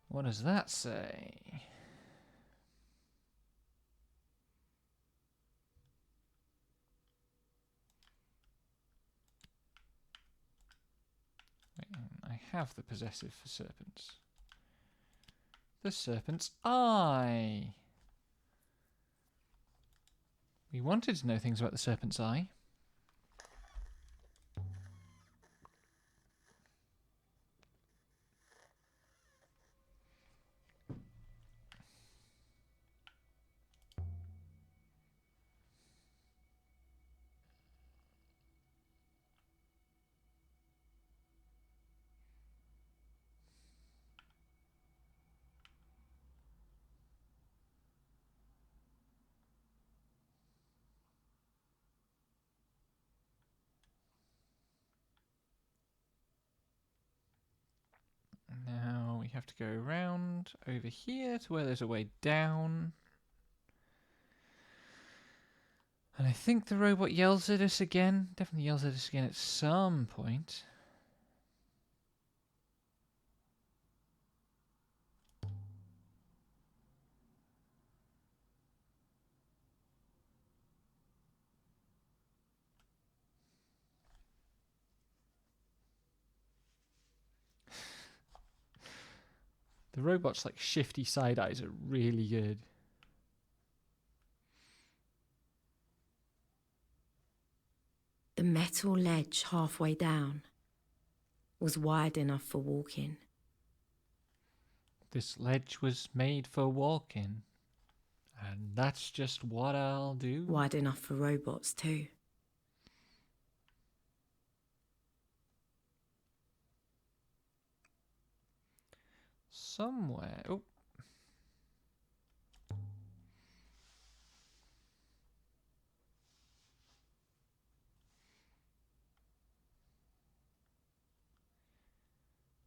What does that say? Wait, I have the possessive for serpents. The serpent's eye. We wanted to know things about the serpent's eye. Now we have to go around over here to where there's a way down. And I think the robot yells at us again. Definitely yells at us again at some point. The robot's like shifty side eyes are really good. The metal ledge halfway down was wide enough for walking. This ledge was made for walking. And that's just what I'll do. Wide enough for robots too. Somewhere. Oh.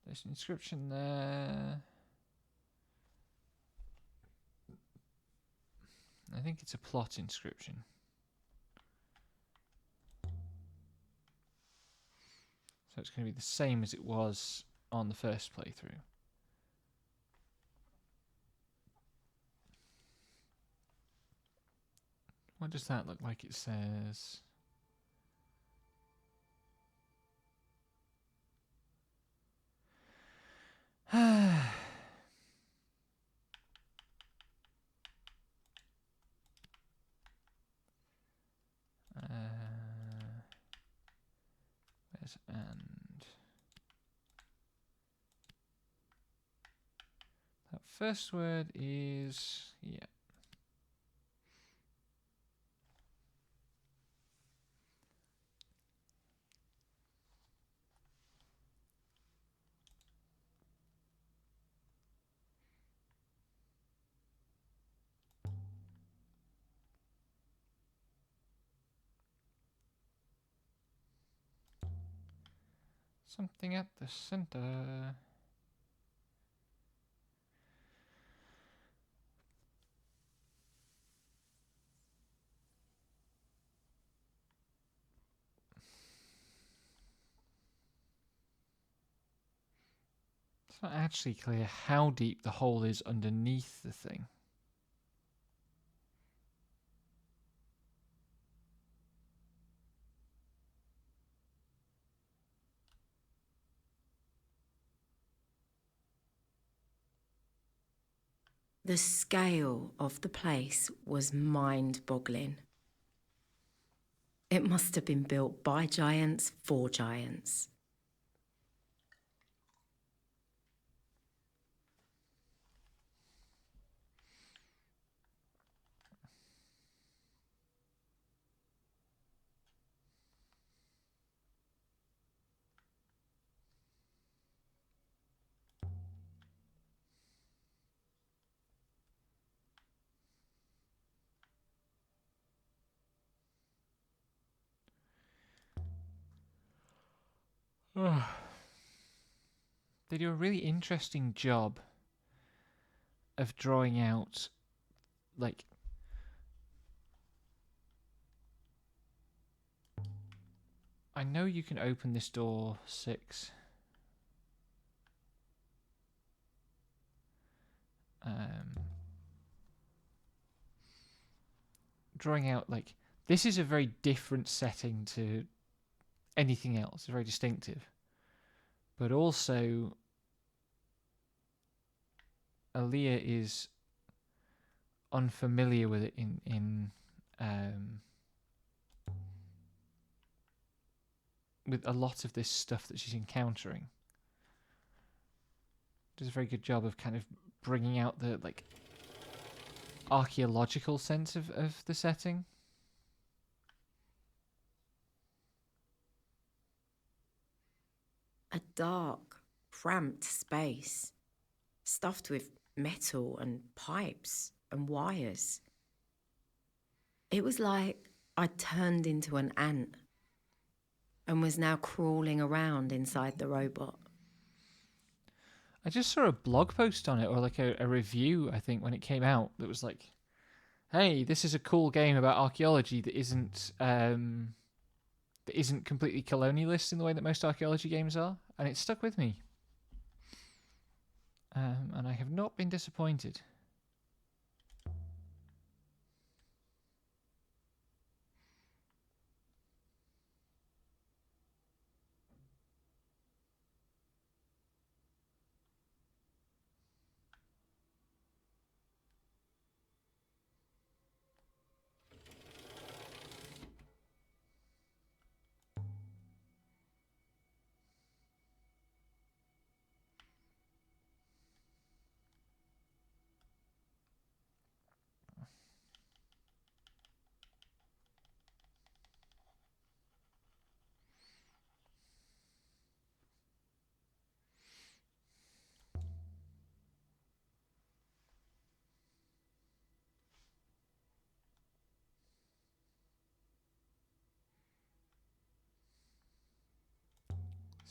There's an inscription there. I think it's a plot inscription. So it's going to be the same as it was on the first playthrough. What does that look like? It says... where's and? That first word is... yeah. Something at the center. It's not actually clear how deep the hole is underneath the thing. The scale of the place was mind-boggling. It must have been built by giants for giants. They do a really interesting job of drawing out, like, I know you can open this door 6. Drawing out, like, this is a very different setting to anything else. It's very distinctive. But also, Aaliyah is unfamiliar with it in with a lot of this stuff that she's encountering. Does a very good job of kind of bringing out the, like, archaeological sense of the setting. A dark, cramped space, stuffed with metal and pipes and wires. It was like I'd turned into an ant and was now crawling around inside the robot. I just saw a blog post on it, or like a review, I think, when it came out, that was like, hey, this is a cool game about archaeology that isn't completely colonialist in the way that most archaeology games are, and it stuck with me. And I have not been disappointed.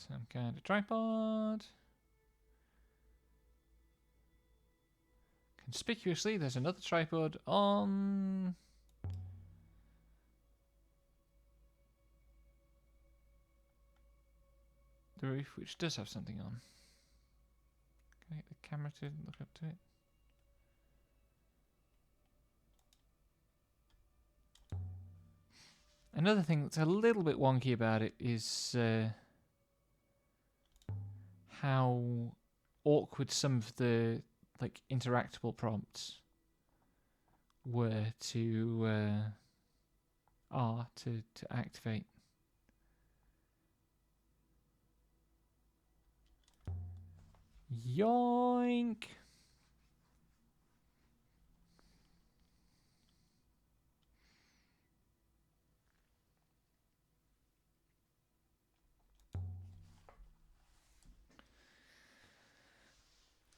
Some kind of tripod. Conspicuously, there's another tripod on the roof, which does have something on. Can I get the camera to look up to it? Another thing that's a little bit wonky about it is how awkward some of the, like, interactable prompts were to activate. Yoink!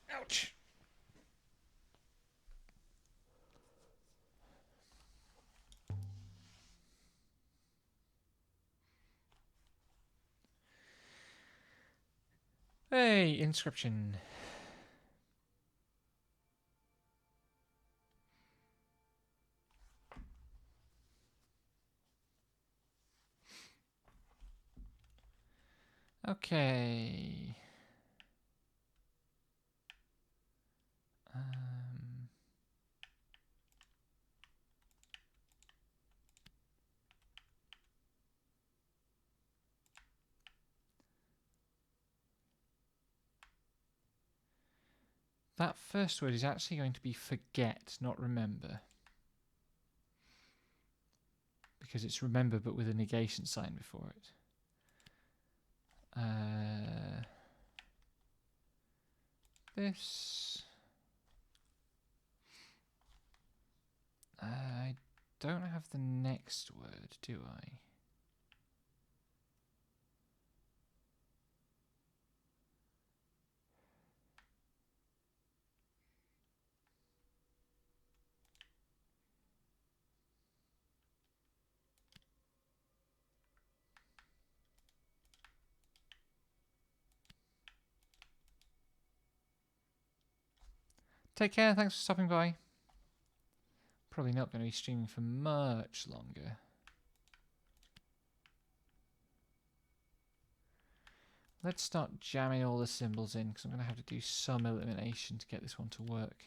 Ouch! Hey, inscription. Okay. That first word is actually going to be forget, not remember. Because it's remember but with a negation sign before it. This... I don't have the next word, do I? Take care. Thanks for stopping by. Probably not going to be streaming for much longer. Let's start jamming all the symbols in, because I'm going to have to do some elimination to get this one to work.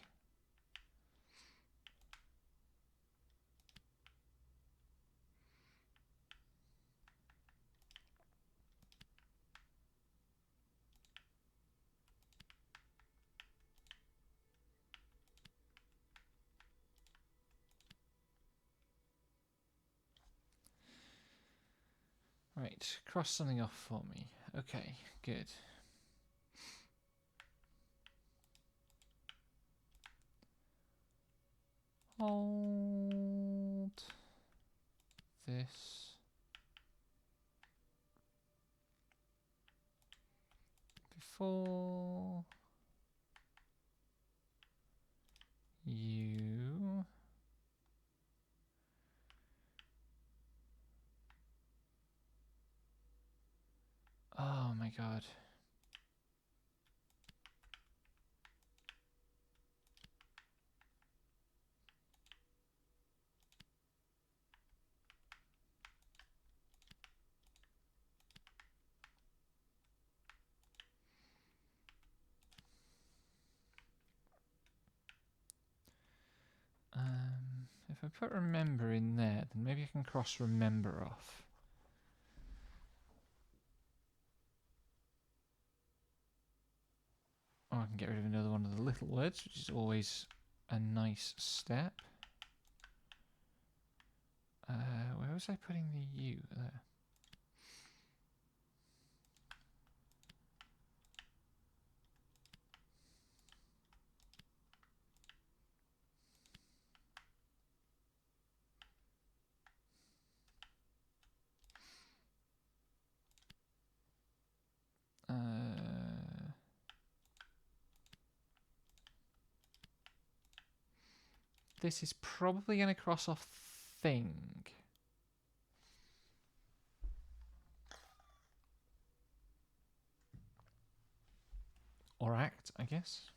Right, cross something off for me. Okay, good. Hold this before you oh my god. If I put remember in there, then maybe I can cross remember off. Or I can get rid of another one of the little words, which is always a nice step. Where was I putting the U? There. This is probably going to cross off thing. Or act, I guess.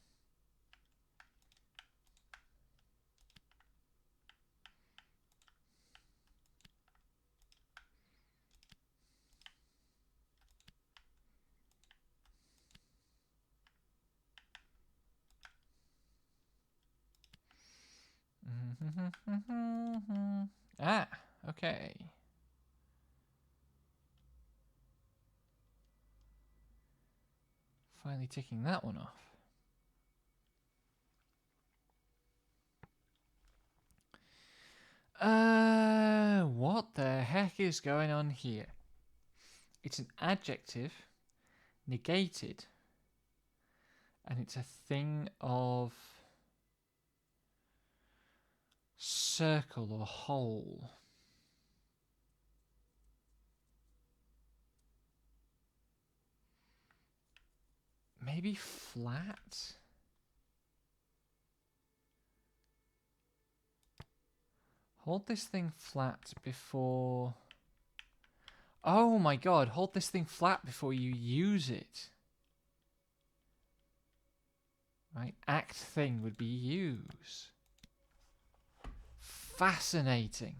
Ah, okay. Finally ticking that one off. What the heck is going on here? It's an adjective negated, and it's a thing of circle or hole. Maybe flat? Hold this thing flat before... Oh my god, hold this thing flat before you use it. Right, act thing would be use. Fascinating.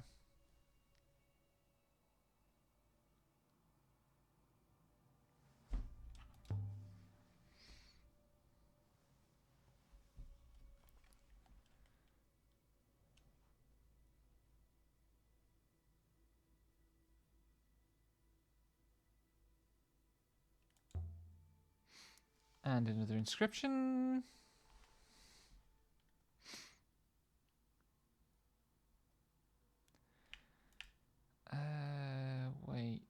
And another inscription. Wait.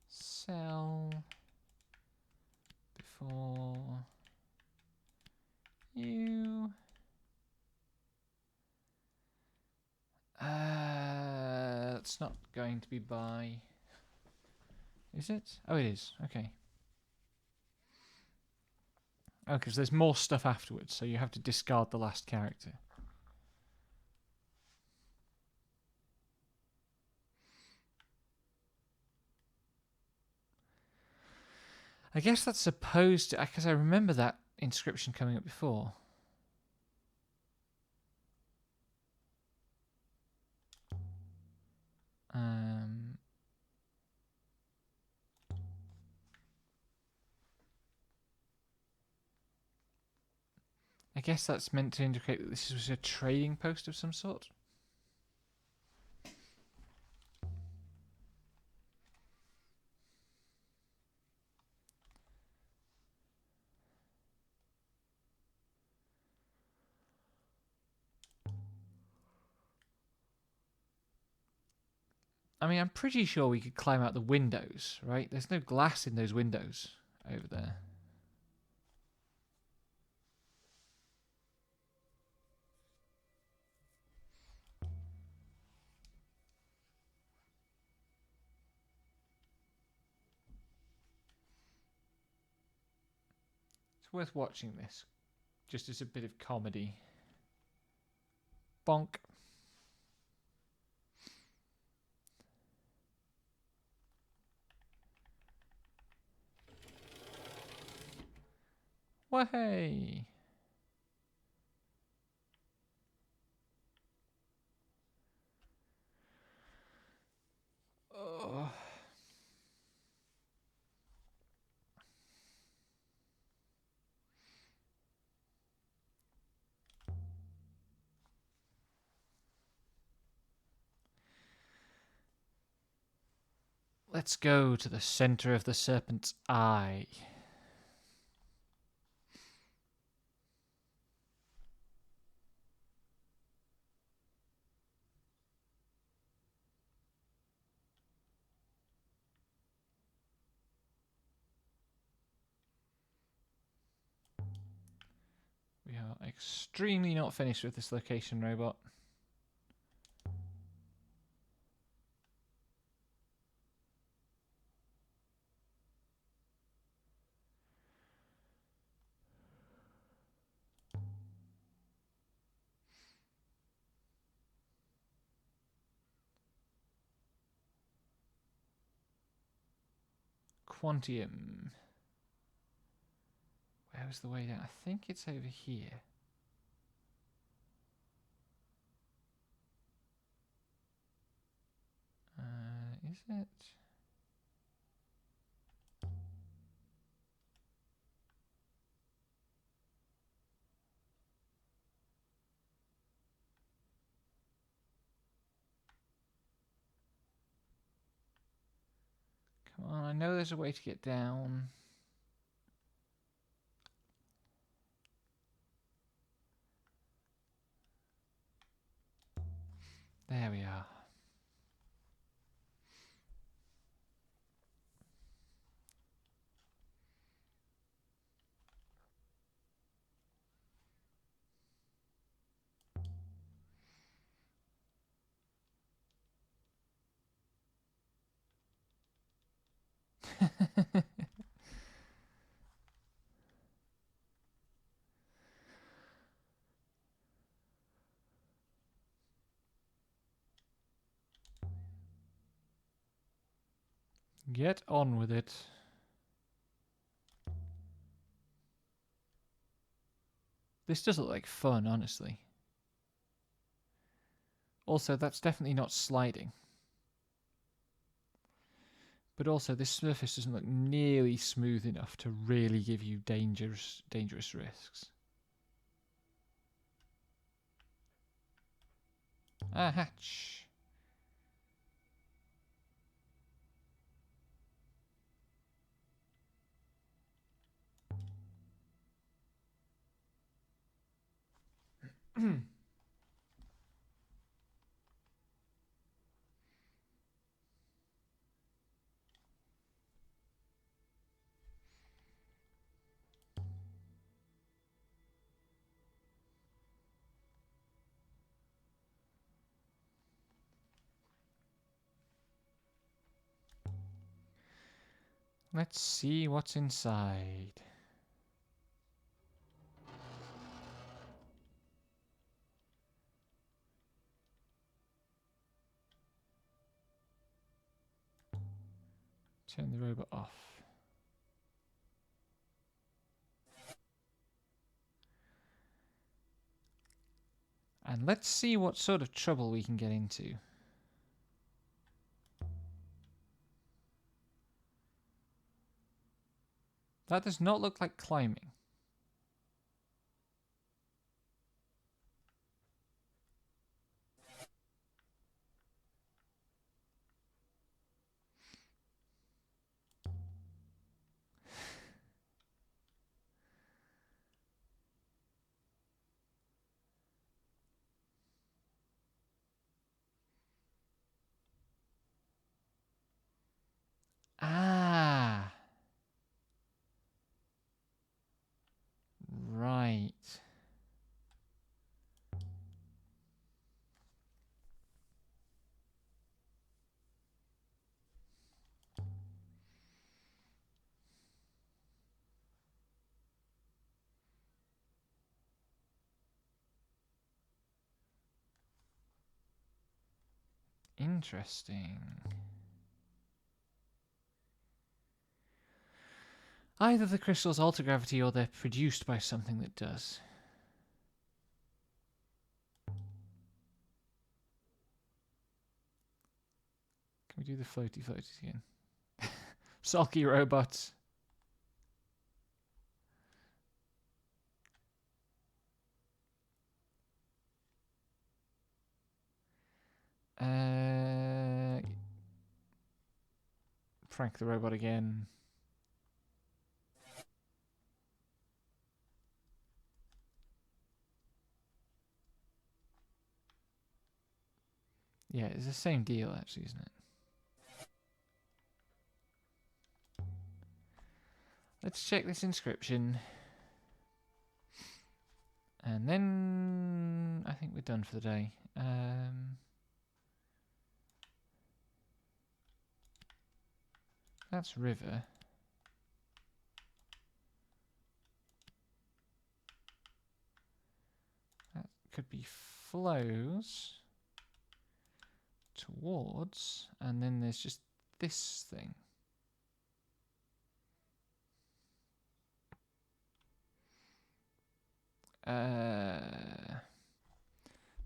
Sell before you. That's not going to be buy. Is it? Oh, it is. Okay. Oh, because there's more stuff afterwards, so you have to discard the last character. I guess that's supposed to, because I remember that inscription coming up before. I guess that's meant to indicate that this was a trading post of some sort. I mean, I'm pretty sure we could climb out the windows, right? There's no glass in those windows over there. It's worth watching this, just as a bit of comedy. Bonk. Wahey! Oh. Let's go to the center of the serpent's eye. We are extremely not finished with this location, robot. Quantium. Where was the way down? I think it's over here. Is it? Come on, I know there's a way to get down. There we are. Get on with it. This does look like fun, honestly. Also, that's definitely not sliding. But also, this surface doesn't look nearly smooth enough to really give you dangerous risks. A hatch. Let's see what's inside. Turn the robot off. And let's see what sort of trouble we can get into. That does not look like climbing. Ah. Right. Interesting. Either the crystals alter gravity or they're produced by something that does. Can we do the floaty floaties again? Sulky robots. Frank the robot again. Yeah, it's the same deal actually, isn't it? Let's check this inscription. And then I think we're done for the day. That's river. That could be flows towards, and then there's just this thing.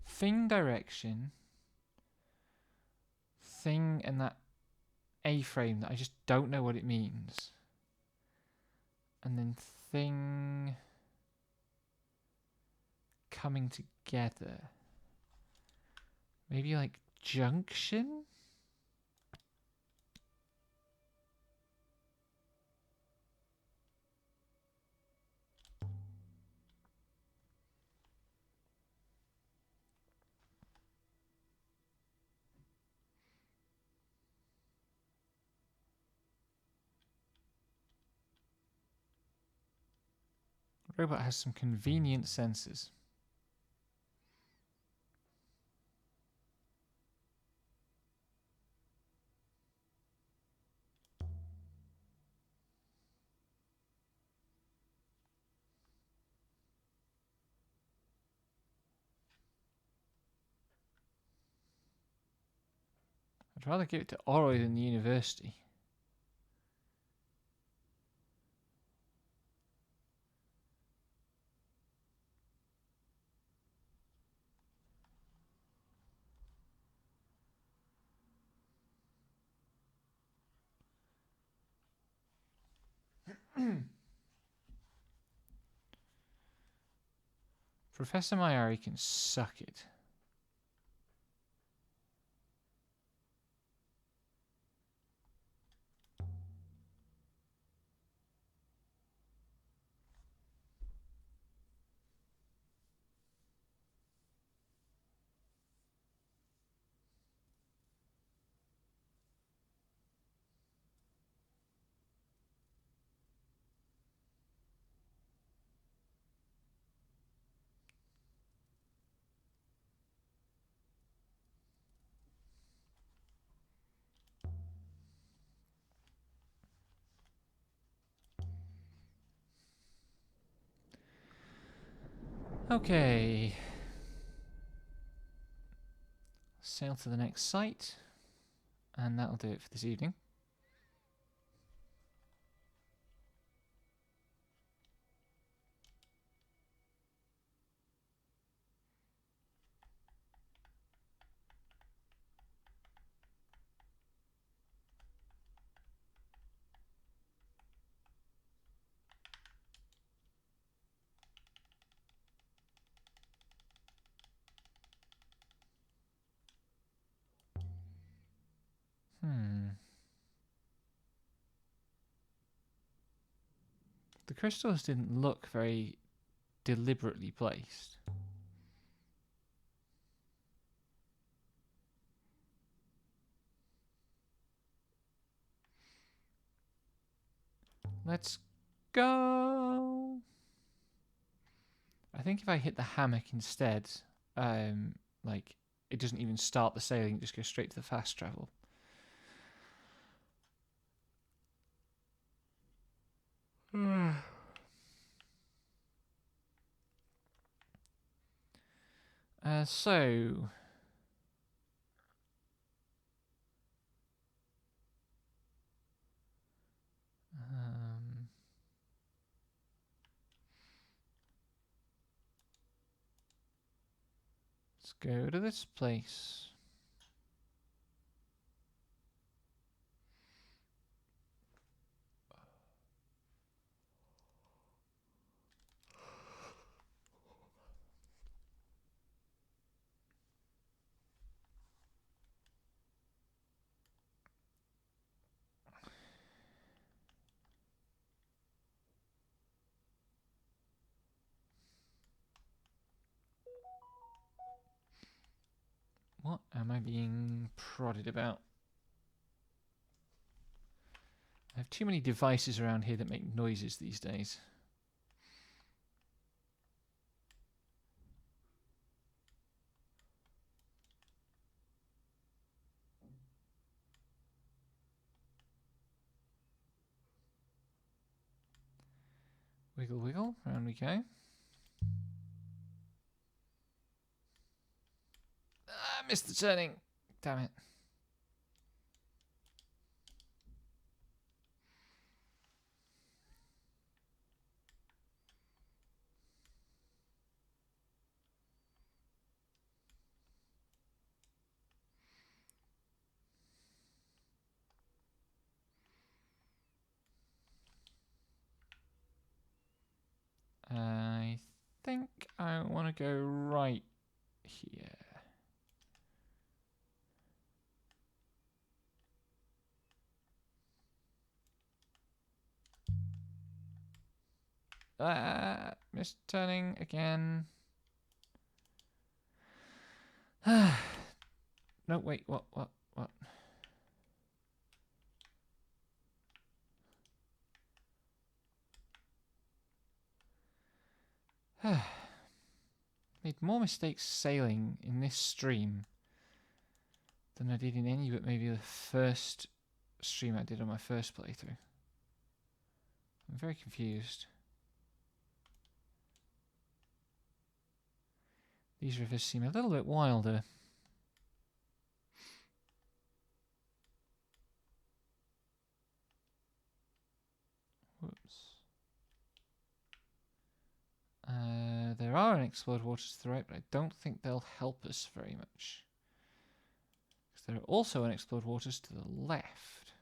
Thing direction. Thing and that A-frame that I just don't know what it means. And then thing coming together. Maybe like junction? Robot has some convenient sensors. I'd rather give it to Oroy than the university. Professor Mayari can suck it. Okay. Sail to the next site. And that'll do it for this evening. The crystals didn't look very deliberately placed. Let's go. I think if I hit the hammock instead, like it doesn't even start the sailing, it just goes straight to the fast travel. So let's go to this place. What am I being prodded about? I have too many devices around here that make noises these days. Wiggle, wiggle, round we go. Ah, missed the turning. Damn it. I think I want to go right here. Missed turning again. No, wait, what? Made more mistakes sailing in this stream than I did in any but maybe the first stream I did on my first playthrough. I'm very confused. These rivers seem a little bit wilder. Whoops. There are unexplored waters to the right, but I don't think they'll help us very much. Because there are also unexplored waters to the left.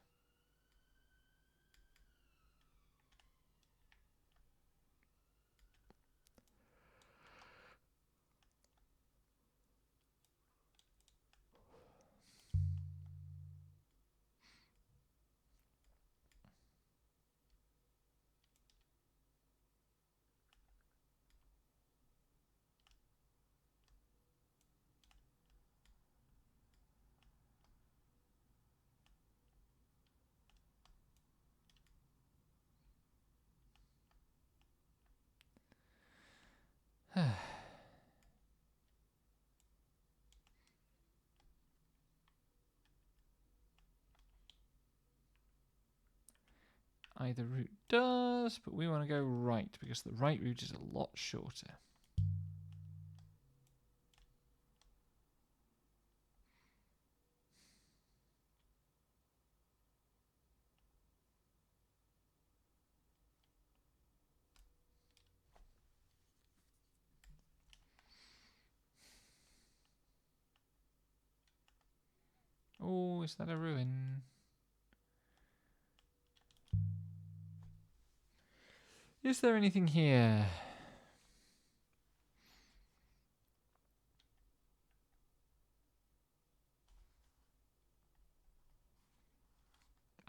Either route does, but we want to go right because the right route is a lot shorter. Oh, is that a ruin? Is there anything here?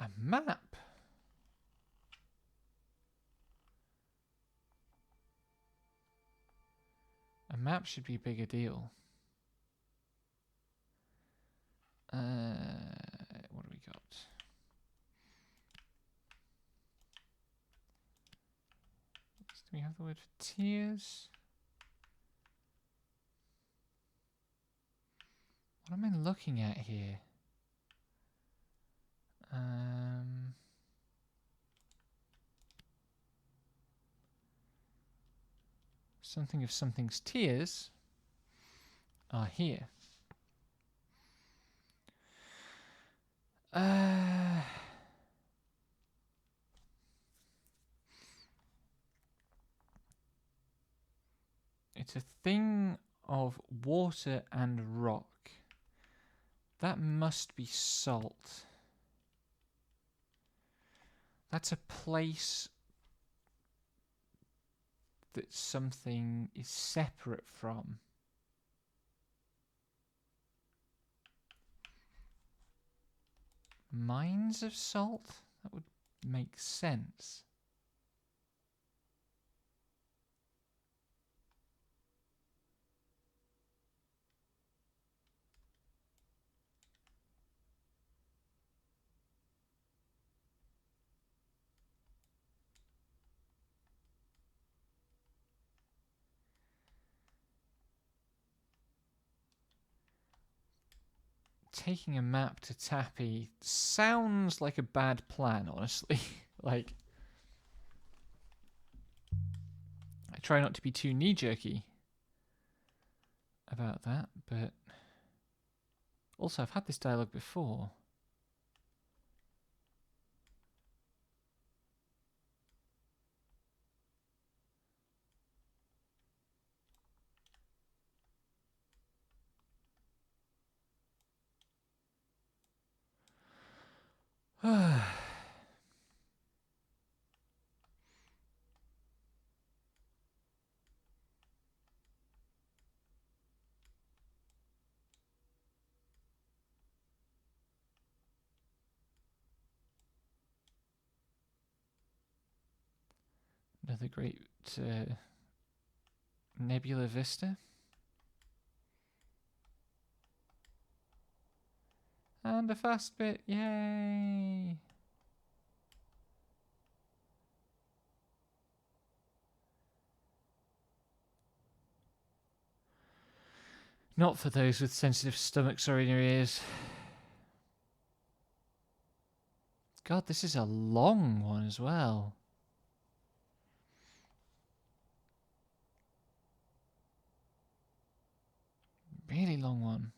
A map? A map should be a bigger deal. What do we got? Do we have the word for tears? What am I looking at here? Something of something's tears are here. It's a thing of water and rock. That must be salt. That's a place that something is separate from. Mines of salt? That would make sense. Taking a map to Tappy sounds like a bad plan, honestly. Like, I try not to be too knee-jerky about that, but also I've had this dialogue before. Another great Nebula Vista. And a fast bit, yay! Not for those with sensitive stomachs or in your ears. God, this is a long one as well. Really long one.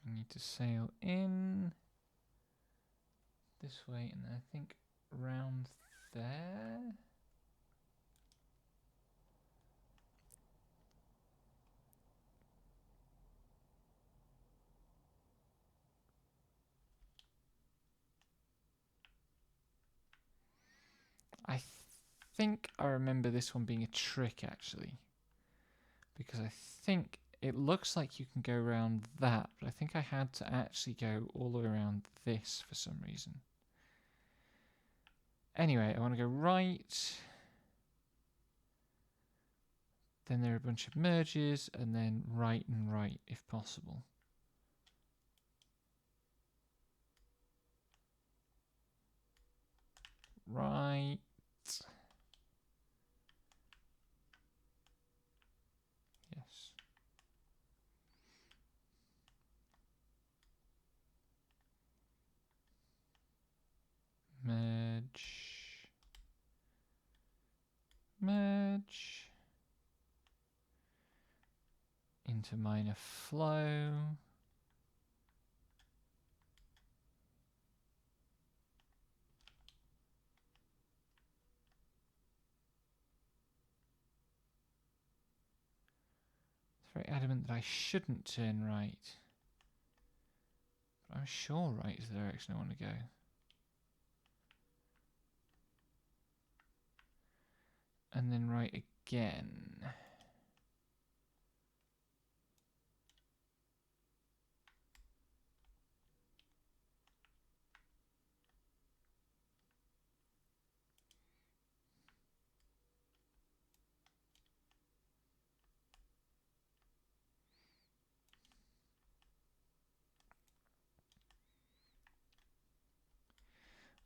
I need to sail in this way and I think round there. I think I remember this one being a trick actually, because I think it looks like you can go around that, but I think I had to actually go all the way around this for some reason. Anyway, I want to go right. Then there are a bunch of merges, and then right and right if possible. Right. Yes. Merge. Merge. Into minor flow. It's very adamant that I shouldn't turn right. But I'm sure right is the direction I want to go. And then right again.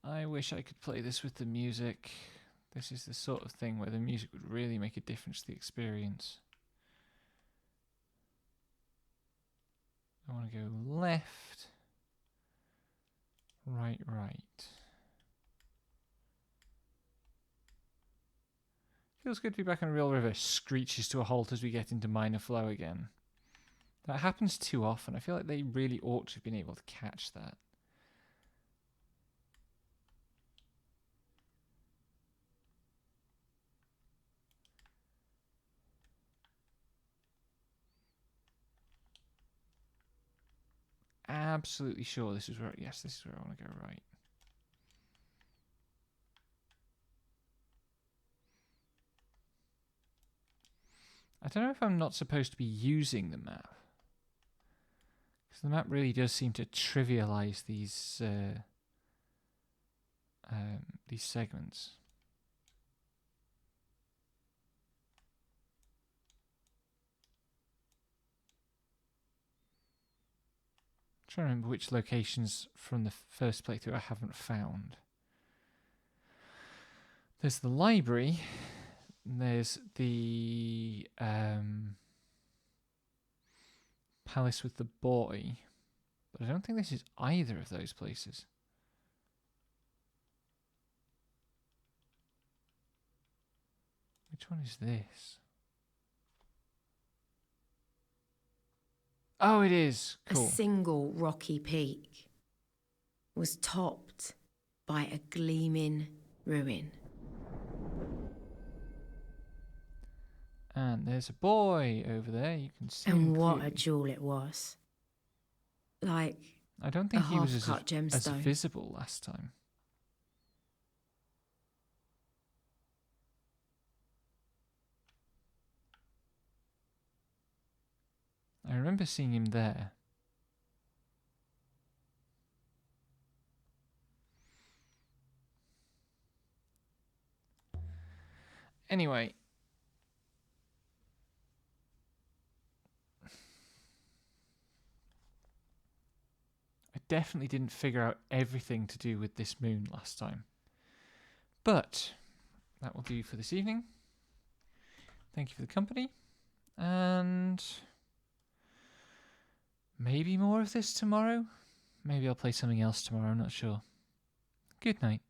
I wish I could play this with the music. This is the sort of thing where the music would really make a difference to the experience. I want to go left, right, right. Feels good to be back on a real river. Screeches to a halt as we get into minor flow again. That happens too often. I feel like they really ought to have been able to catch that. Absolutely sure this is where... Yes, this is where I want to go right. I don't know if I'm not supposed to be using the map. Because the map really does seem to trivialize these segments. I'm trying to remember which locations from the first playthrough I haven't found. There's the library. There's the palace with the boy. But I don't think this is either of those places. Which one is this? Oh, it is. Cool. A single rocky peak was topped by a gleaming ruin. And there's a boy over there. You can see him And what clearly. a jewel it was. Like I don't think a he was half-cut as gemstone. visible last time. I remember seeing him there. Anyway. I definitely didn't figure out everything to do with this moon last time. But that will do for this evening. Thank you for the company. And maybe more of this tomorrow. Maybe I'll play something else tomorrow, I'm not sure. Good night.